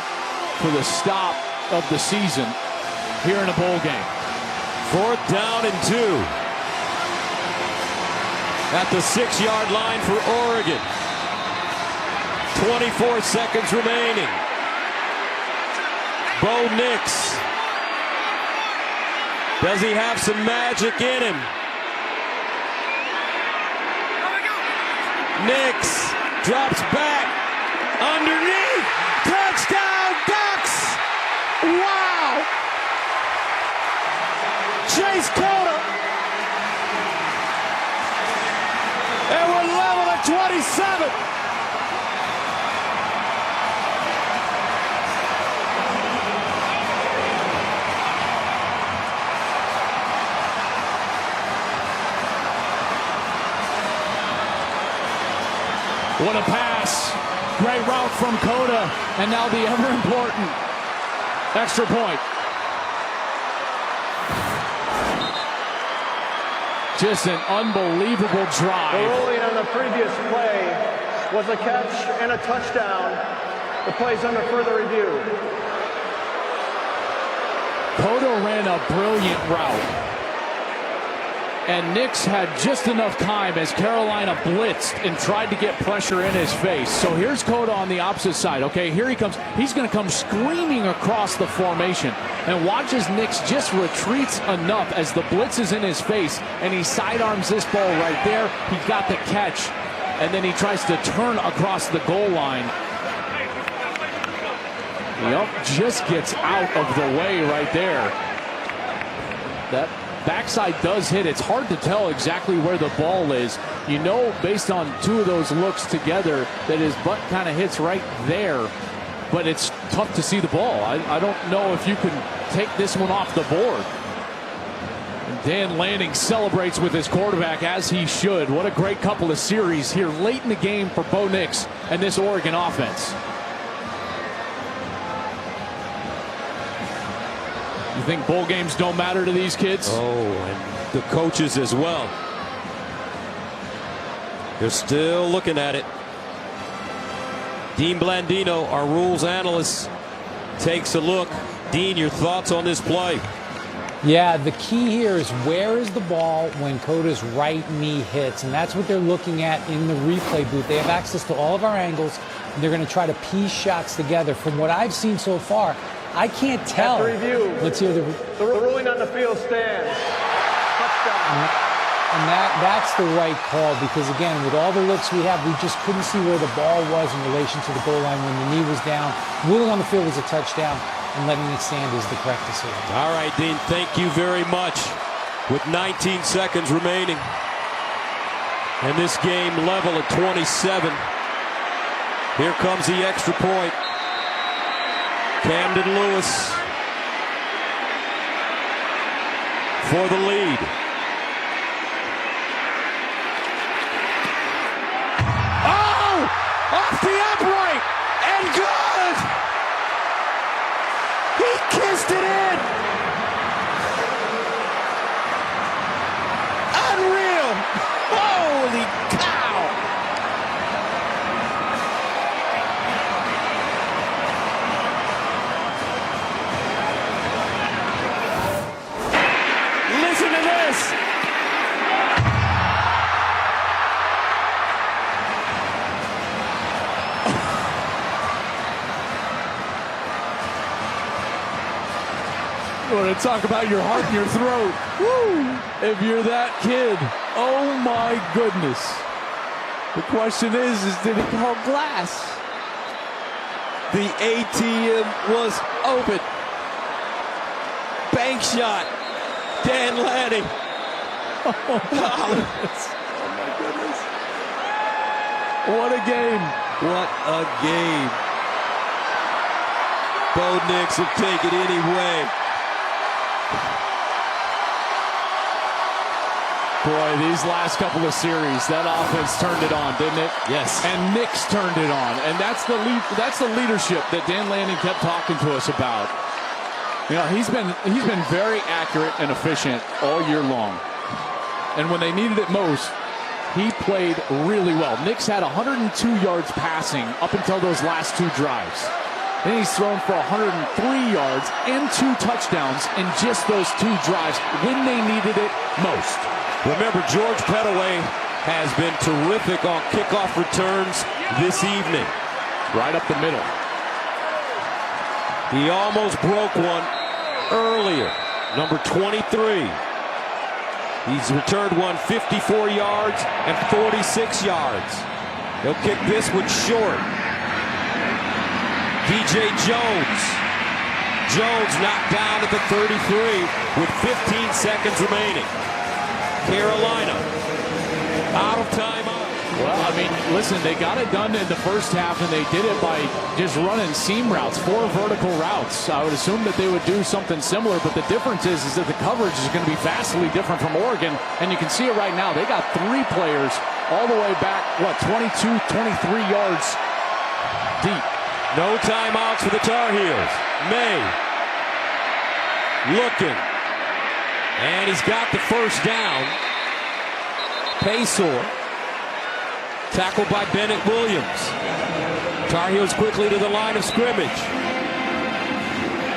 for the stop of the season here in a bowl game. 4th down and 2. At the 6-yard line for Oregon. 24 seconds remaining. Bo Nix. Does he have some magic in him? Nix drops back. Underneath. Touchdown, Ducks! Wow! Chase Cota. And we're level at 27. What a pass. Great route from Cota. And now the ever important extra point. Just an unbelievable drive. The ruling on the previous play was a catch and a touchdown. The play's under further review. Cota ran a brilliant route. And Nix had just enough time as Carolina blitzed and tried to get pressure in his face. So here's Cota on the opposite side. Okay, here he comes. He's going to come screaming across the formation. And watch as Nix just retreats enough as the blitz is in his face. And he sidearms this ball right there. He got the catch. And then he tries to turn across the goal line. Yep, just gets out of the way right there. That backside does hit, it's hard to tell exactly where the ball is. You know, based on two of those looks together, that his butt kind of hits right there, but it's tough to see the ball. I don't know if you can take this one off the board. And Dan Lanning celebrates with his quarterback, as he should. What a great couple of series here late in the game for Bo Nix and this Oregon offense. You think bowl games don't matter to these kids? Oh, and the coaches as well. They're still looking at it. Dean Blandino, our rules analyst, takes a look. Dean, your thoughts on this play? Yeah, the key here is where is the ball when Cota's right knee hits, and that's what they're looking at in the replay booth. They have access to all of our angles, and they're going to try to piece shots together. From what I've seen so far, I can't tell. After review, let's hear the ruling on the field stands. Touchdown. And that's the right call, because again, with all the looks we have, we just couldn't see where the ball was in relation to the goal line when the knee was down. Ruling on the field was a touchdown, and letting it stand is the correct decision. All right, Dean, thank you very much. With 19 seconds remaining, and this game level at 27. Here comes the extra point. Camden Lewis for the lead. Oh! Off the upright! And good! He kissed it in! Unreal! Holy cow! Listen to this! You want to talk about your heart and your throat? Woo! If you're that kid, oh my goodness. The question is did it call glass? The ATM was open. Bank shot. Dan Lanning. Oh my goodness. What a game. What a game. Bo Nix will take it anyway. Boy, these last couple of series, that offense turned it on, didn't it? Yes. And Nix turned it on, and that's the leadership that Dan Lanning kept talking to us about. You know, he's been very accurate and efficient all year long, and when they needed it most, he played really well. Nix had 102 yards passing up until those last two drives. Then he's thrown for 103 yards and 2 touchdowns in just those 2 drives when they needed it most. Remember, George Pettaway has been terrific on kickoff returns this evening. Right up the middle. He almost broke one earlier. Number 23. He's returned one 54 yards and 46 yards. He'll kick this one short. DJ Jones. Jones knocked down at the 33 with 15 seconds remaining. Carolina out of timeout. Well, I mean, listen, they got it done in the first half, and they did it by just running seam routes, 4 vertical routes. I would assume that they would do something similar, but the difference is that the coverage is going to be vastly different from Oregon, and you can see it right now. They got 3 players all the way back, 22, 23 yards deep. No timeouts for the Tar Heels. Maye looking. And he's got the first down. Paysor. Tackled by Bennett Williams. Tar Heels quickly to the line of scrimmage.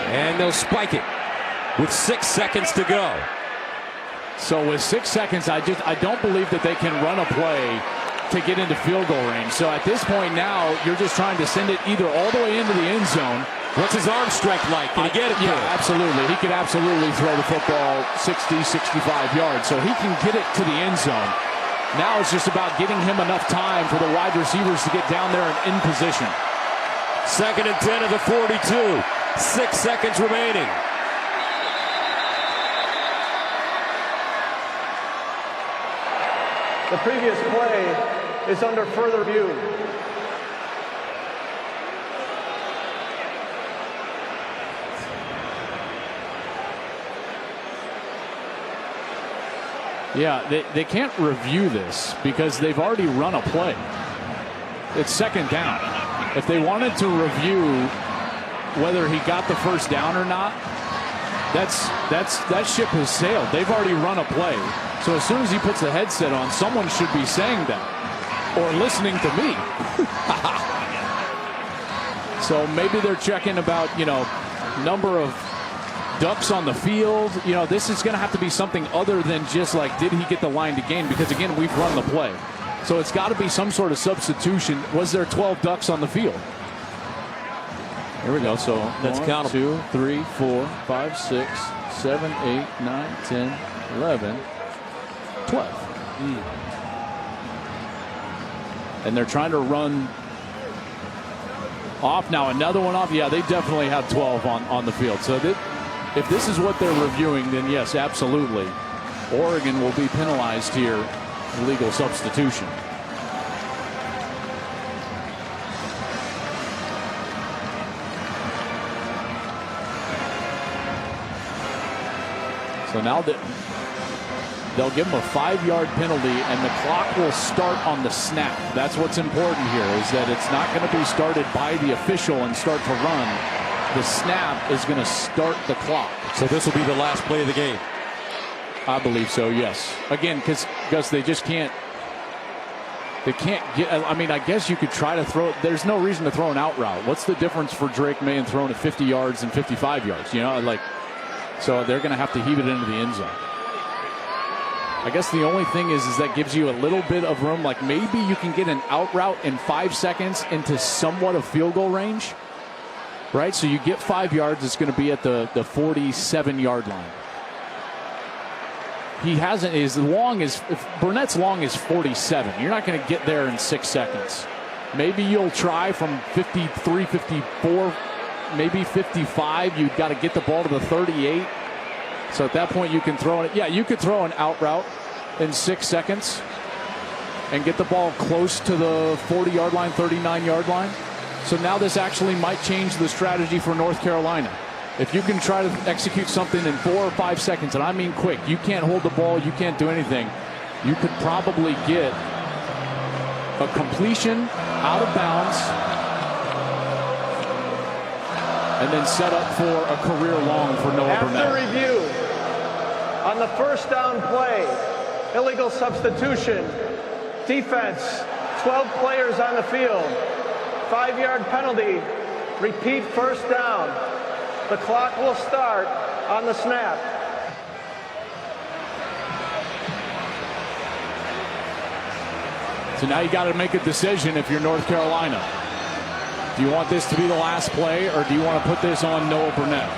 And they'll spike it with 6 seconds to go. So with 6 seconds, I don't believe that they can run a play to get into field goal range. So at this point now, you're just trying to send it either all the way into the end zone. What's his arm strength like? Can he get it Yeah, there? absolutely. He could absolutely throw the football 60, 65 yards. So he can get it to the end zone. Now it's just about getting him enough time for the wide receivers to get down there and in position. 2nd and 10 of the 42. 6 seconds remaining. The previous play is under further review. Yeah, they can't review this because they've already run a play. It's second down. If they wanted to review whether he got the first down or not, that ship has sailed. They've already run a play. So as soon as he puts the headset on, someone should be saying that or listening to me. So maybe they're checking about, number of ducks on the field. This is going to have to be something other than just like, did he get the line to gain? Because again, we've run the play. So it's got to be some sort of substitution. Was there 12 ducks on the field? Here we go. So let's count 2, 3, 4, 5, 6, 7, 8, 9, 10, 11, 12. And they're trying to run off now. Another one off. Yeah, they definitely have 12 on the field. So if this is what they're reviewing, then yes, absolutely. Oregon will be penalized here. Illegal substitution. So now that they'll give him a 5-yard penalty and the clock will start on the snap. That's what's important here, is that it's not going to be started by the official and start to run. The snap is going to start the clock. So this will be the last play of the game. I believe so, yes. Again, because Gus, they just can't. They can't get. I mean, I guess you could try to throw. There's no reason to throw an out route. What's the difference for Drake Maye and throwing it 50 yards and 55 yards? So they're going to have to heave it into the end zone. I guess the only thing is that gives you a little bit of room. Like maybe you can get an out route in 5 seconds into somewhat of field goal range, right? So you get 5 yards. It's going to be at the 47-yard line. He hasn't, Burnett's long is 47. You're not going to get there in 6 seconds. Maybe you'll try from 53, 54, maybe 55. You've got to get the ball to the 38. So at that point you can throw it. Yeah, you could throw an out route in 6 seconds and get the ball close to the 40-yard line, 39-yard line. So now this actually might change the strategy for North Carolina. If you can try to execute something in 4 or 5 seconds, and I mean quick, you can't hold the ball, you can't do anything, you could probably get a completion out of bounds and then set up for a career long for Noah Burnett. After review, on the first down play, illegal substitution, defense, 12 players on the field, 5-yard penalty, repeat first down. The clock will start on the snap. So now you got to make a decision if you're North Carolina. Do you want this to be the last play, or do you want to put this on Noah Burnett?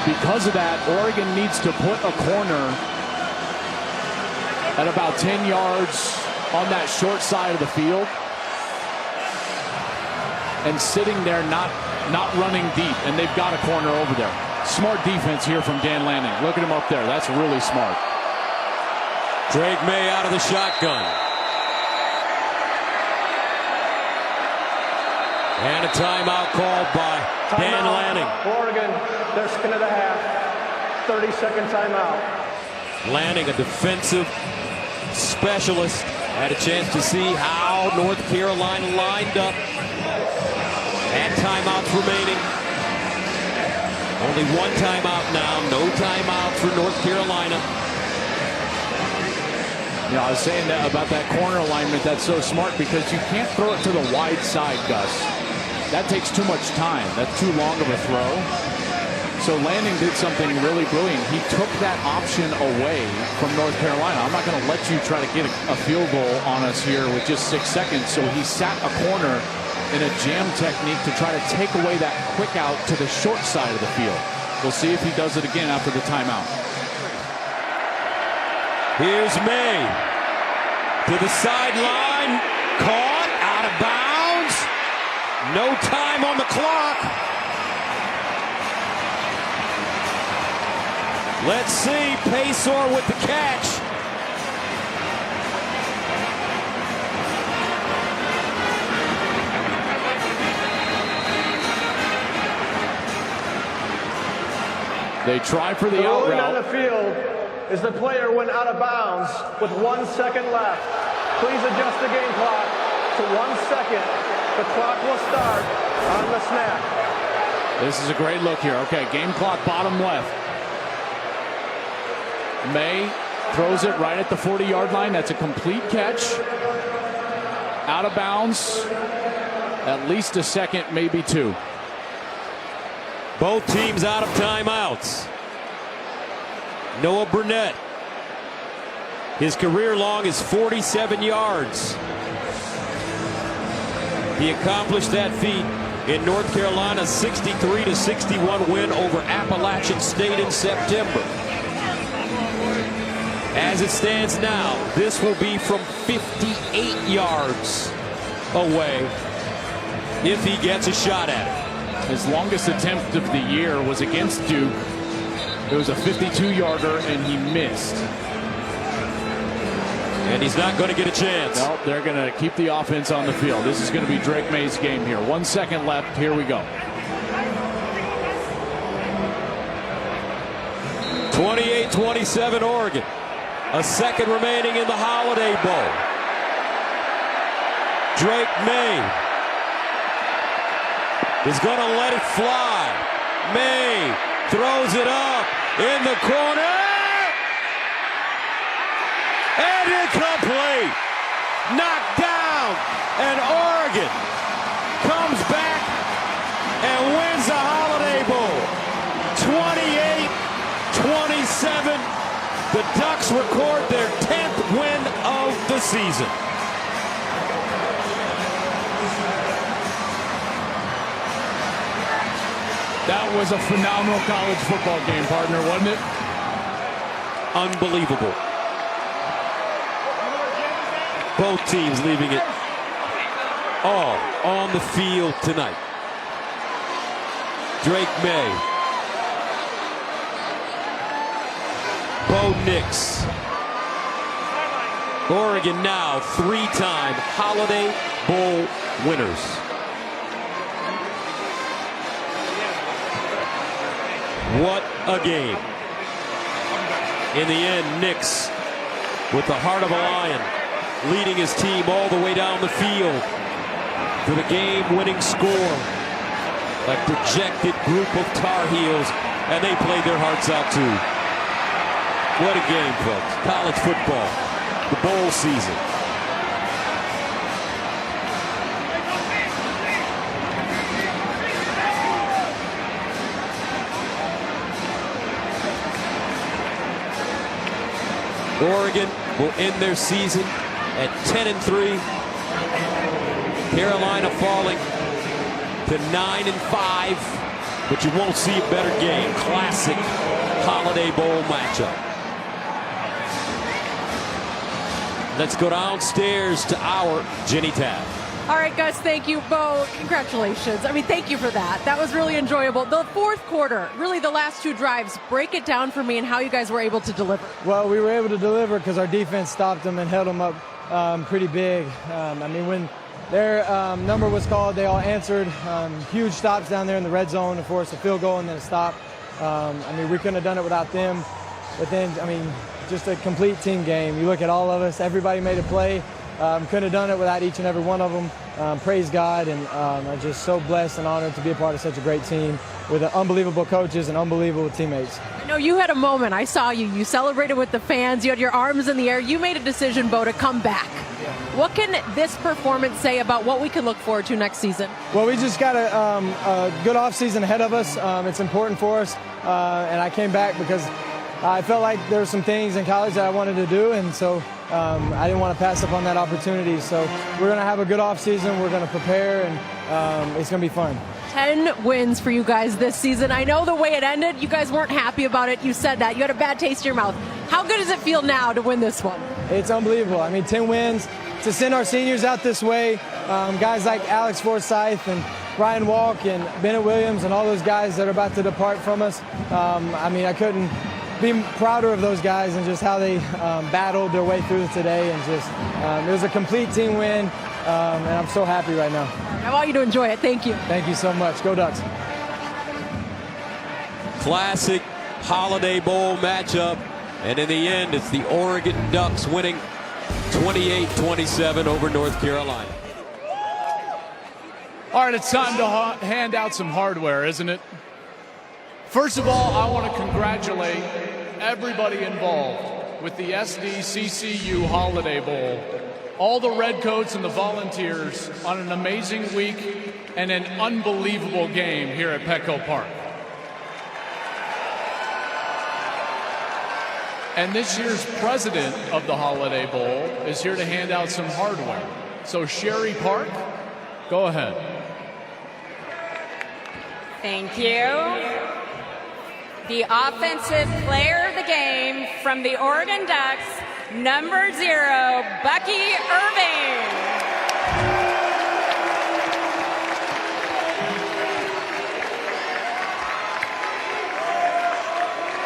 Because of that, Oregon needs to put a corner at about 10 yards on that short side of the field and sitting there not running deep, and they've got a corner over there. Smart defense here from Dan Lanning. Look at him up there. That's really smart. Drake Maye out of the shotgun. And a timeout called by Dan Lanning. Oregon, their skin of the half. 30-second timeout. Lanning, a defensive specialist, had a chance to see how North Carolina lined up. And timeouts remaining. Only one timeout now. No timeout for North Carolina. I was saying that about that corner alignment. That's so smart because you can't throw it to the wide side, Gus. That takes too much time. That's too long of a throw. So Lanning did something really brilliant. He took that option away from North Carolina. I'm not going to let you try to get a field goal on us here with just 6 seconds. So he sat a corner in a jam technique to try to take away that quick out to the short side of the field. We'll see if he does it again after the timeout. Here's Maye to the sideline, caught out of bounds. No time on the clock. Let's see, Paysor with the catch. They try for the The out ruling on the route. field is the player went out of bounds with 1 second left. Please adjust the game clock to 1 second. The clock will start on the snap. This is a great look here. Okay, game clock bottom left. Maye throws it right at the 40-yard line. That's a complete catch. Out of bounds. At least a second, maybe two. Both teams out of timeouts. Noah Burnett. His career long is 47 yards. He accomplished that feat in North Carolina's 63-61 win over Appalachian State in September. As it stands now, this will be from 58 yards away if he gets a shot at it. His longest attempt of the year was against Duke. It was a 52-yarder, and he missed. And he's not going to get a chance. No, they're going to keep the offense on the field. This is going to be Drake Maye's game here. 1 second left. Here we go. 28-27 Oregon. A second remaining in the Holiday Bowl. Drake Maye is going to let it fly. Maye throws it up in the corner. And incomplete. Knocked down. And Oregon comes back and wins the Holiday Bowl. 28-27. The Ducks record their 10th win of the season. That was a phenomenal college football game, partner, wasn't it? Unbelievable. Both teams leaving it all on the field tonight. Drake Maye. Bo Nix. Oregon now three-time Holiday Bowl winners. What a game. In the end, Nix, with the heart of a lion, leading his team all the way down the field for the game-winning score. A dejected group of Tar Heels, and they played their hearts out too. What a game, folks. College football, the bowl season. Oregon will end their season at 10-3. Carolina falling to 9-5. But you won't see a better game. Classic Holiday Bowl matchup. Let's go downstairs to our Jenny Tabb. All right, guys, thank you, Bo. Congratulations. I mean, thank you for that. That was really enjoyable. The fourth quarter, really the last two drives, break it down for me and how you guys were able to deliver. Well, we were able to deliver because our defense stopped them and held them up pretty big. I mean, when their number was called, they all answered. Huge stops down there in the red zone, of course, a field goal and then a stop. I mean, we couldn't have done it without them. But then, I mean, just a complete team game. You look at all of us, everybody made a play. Couldn't have done it without each and every one of them. Praise God, and I'm just so blessed and honored to be a part of such a great team with unbelievable coaches and unbelievable teammates. I know you had a moment. I saw you. You celebrated with the fans. You had your arms in the air. You made a decision, Bo, to come back. What can this performance say about what we can look forward to next season? Well, we just got a good offseason ahead of us. It's important for us, and I came back because I felt like there were some things in college that I wanted to do, and so I didn't want to pass up on that opportunity. So we're going to have a good offseason. We're going to prepare, and it's going to be fun. 10 wins for you guys this season. I know the way it ended, you guys weren't happy about it. You said that. You had a bad taste in your mouth. How good does it feel now to win this one? It's unbelievable. I mean, 10 wins. To send our seniors out this way, guys like Alex Forsyth and Ryan Walk and Bennett Williams and all those guys that are about to depart from us, I mean, I couldn't be prouder of those guys and just how they battled their way through today, and just it was a complete team win, and I'm so happy right now. I want you to enjoy it. Thank you. Thank you so much. Go Ducks. Classic Holiday Bowl matchup, and in the end, it's the Oregon Ducks winning 28-27 over North Carolina. All right, it's time to hand out some hardware, isn't it? First of all, I want to congratulate everybody involved with the SDCCU Holiday Bowl, all the Redcoats and the Volunteers on an amazing week and an unbelievable game here at Petco Park. And this year's president of the Holiday Bowl is here to hand out some hardware. So Sherry Park, go ahead. Thank you. The offensive player of the game from the Oregon Ducks, number 0, Bucky Irving.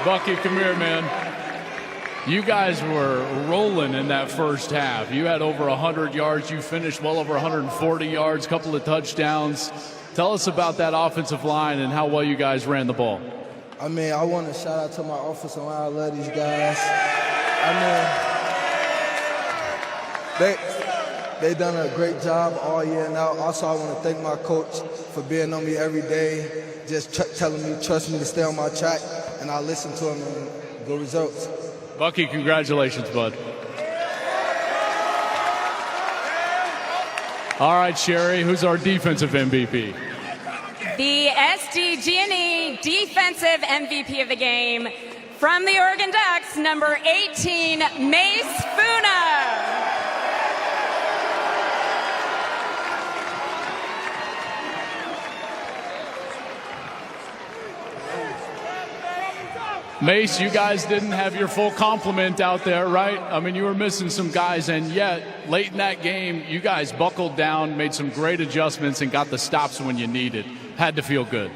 Bucky, come here, man. You guys were rolling in that first half. You had over 100 yards. You finished well over 140 yards, couple of touchdowns. Tell us about that offensive line and how well you guys ran the ball. I mean, I want to shout out to my offensive line. I love these guys. I mean, they done a great job all year now. Also, I want to thank my coach for being on me every day, just telling me, trust me to stay on my track, and I listen to him and good results. Bucky, congratulations, bud. All right, Sherry, who's our defensive MVP? The SDG&E defensive MVP of the game from the Oregon Ducks, number 18, Mase Funa. Mase, you guys didn't have your full complement out there, right? I mean, you were missing some guys, and yet, late in that game, you guys buckled down, made some great adjustments, and got the stops when you needed. Had to feel good.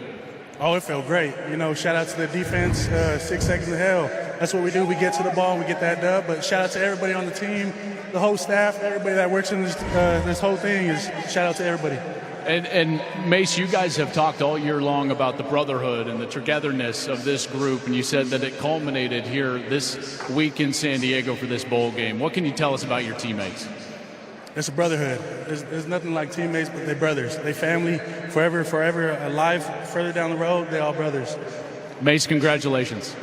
Oh, it felt great. You know, shout out to the defense, 6 seconds of hell. That's what we do. We get to the ball and we get that dub. But shout out to everybody on the team, the whole staff, everybody that works in this whole thing. Shout out to everybody. And Mase, you guys have talked all year long about the brotherhood and the togetherness of this group, and you said that it culminated here this week in San Diego for this bowl game. What can you tell us about your teammates? It's a brotherhood. There's nothing like teammates, but they're brothers. They family, forever, alive. Further down the road, they're all brothers. Mase, congratulations.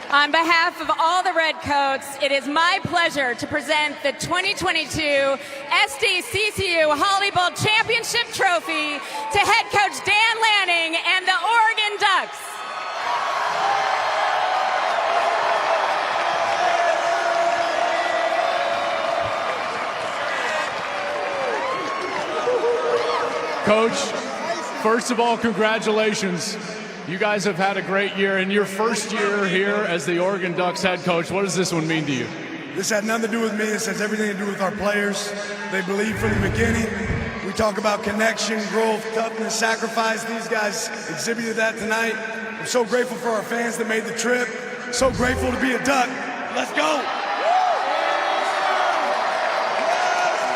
On behalf of all the Redcoats, it is my pleasure to present the 2022 SDCCU Holiday Bowl Championship Trophy to head coach Dan Lanning and the Oregon Ducks. Coach, first of all, congratulations. You guys have had a great year. In your first year here as the Oregon Ducks head coach, what does this one mean to you? This had nothing to do with me. This has everything to do with our players. They believe from the beginning. We talk about connection, growth, toughness, sacrifice. These guys exhibited that tonight. I'm so grateful for our fans that made the trip. So grateful to be a Duck. Let's go.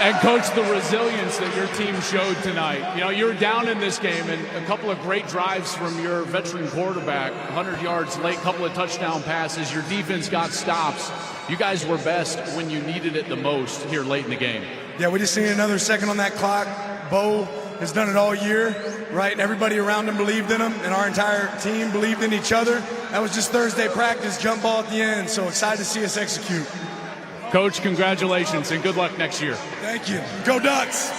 And, Coach, the resilience that your team showed tonight. You know, you were down in this game, and a couple of great drives from your veteran quarterback, 100 yards late, couple of touchdown passes. Your defense got stops. You guys were best when you needed it the most here late in the game. Yeah, we just need another second on that clock. Bo has done it all year, right? Everybody around him believed in him, and our entire team believed in each other. That was just Thursday practice, jump ball at the end, so excited to see us execute. Coach, congratulations, and good luck next year. Thank you. Go Ducks!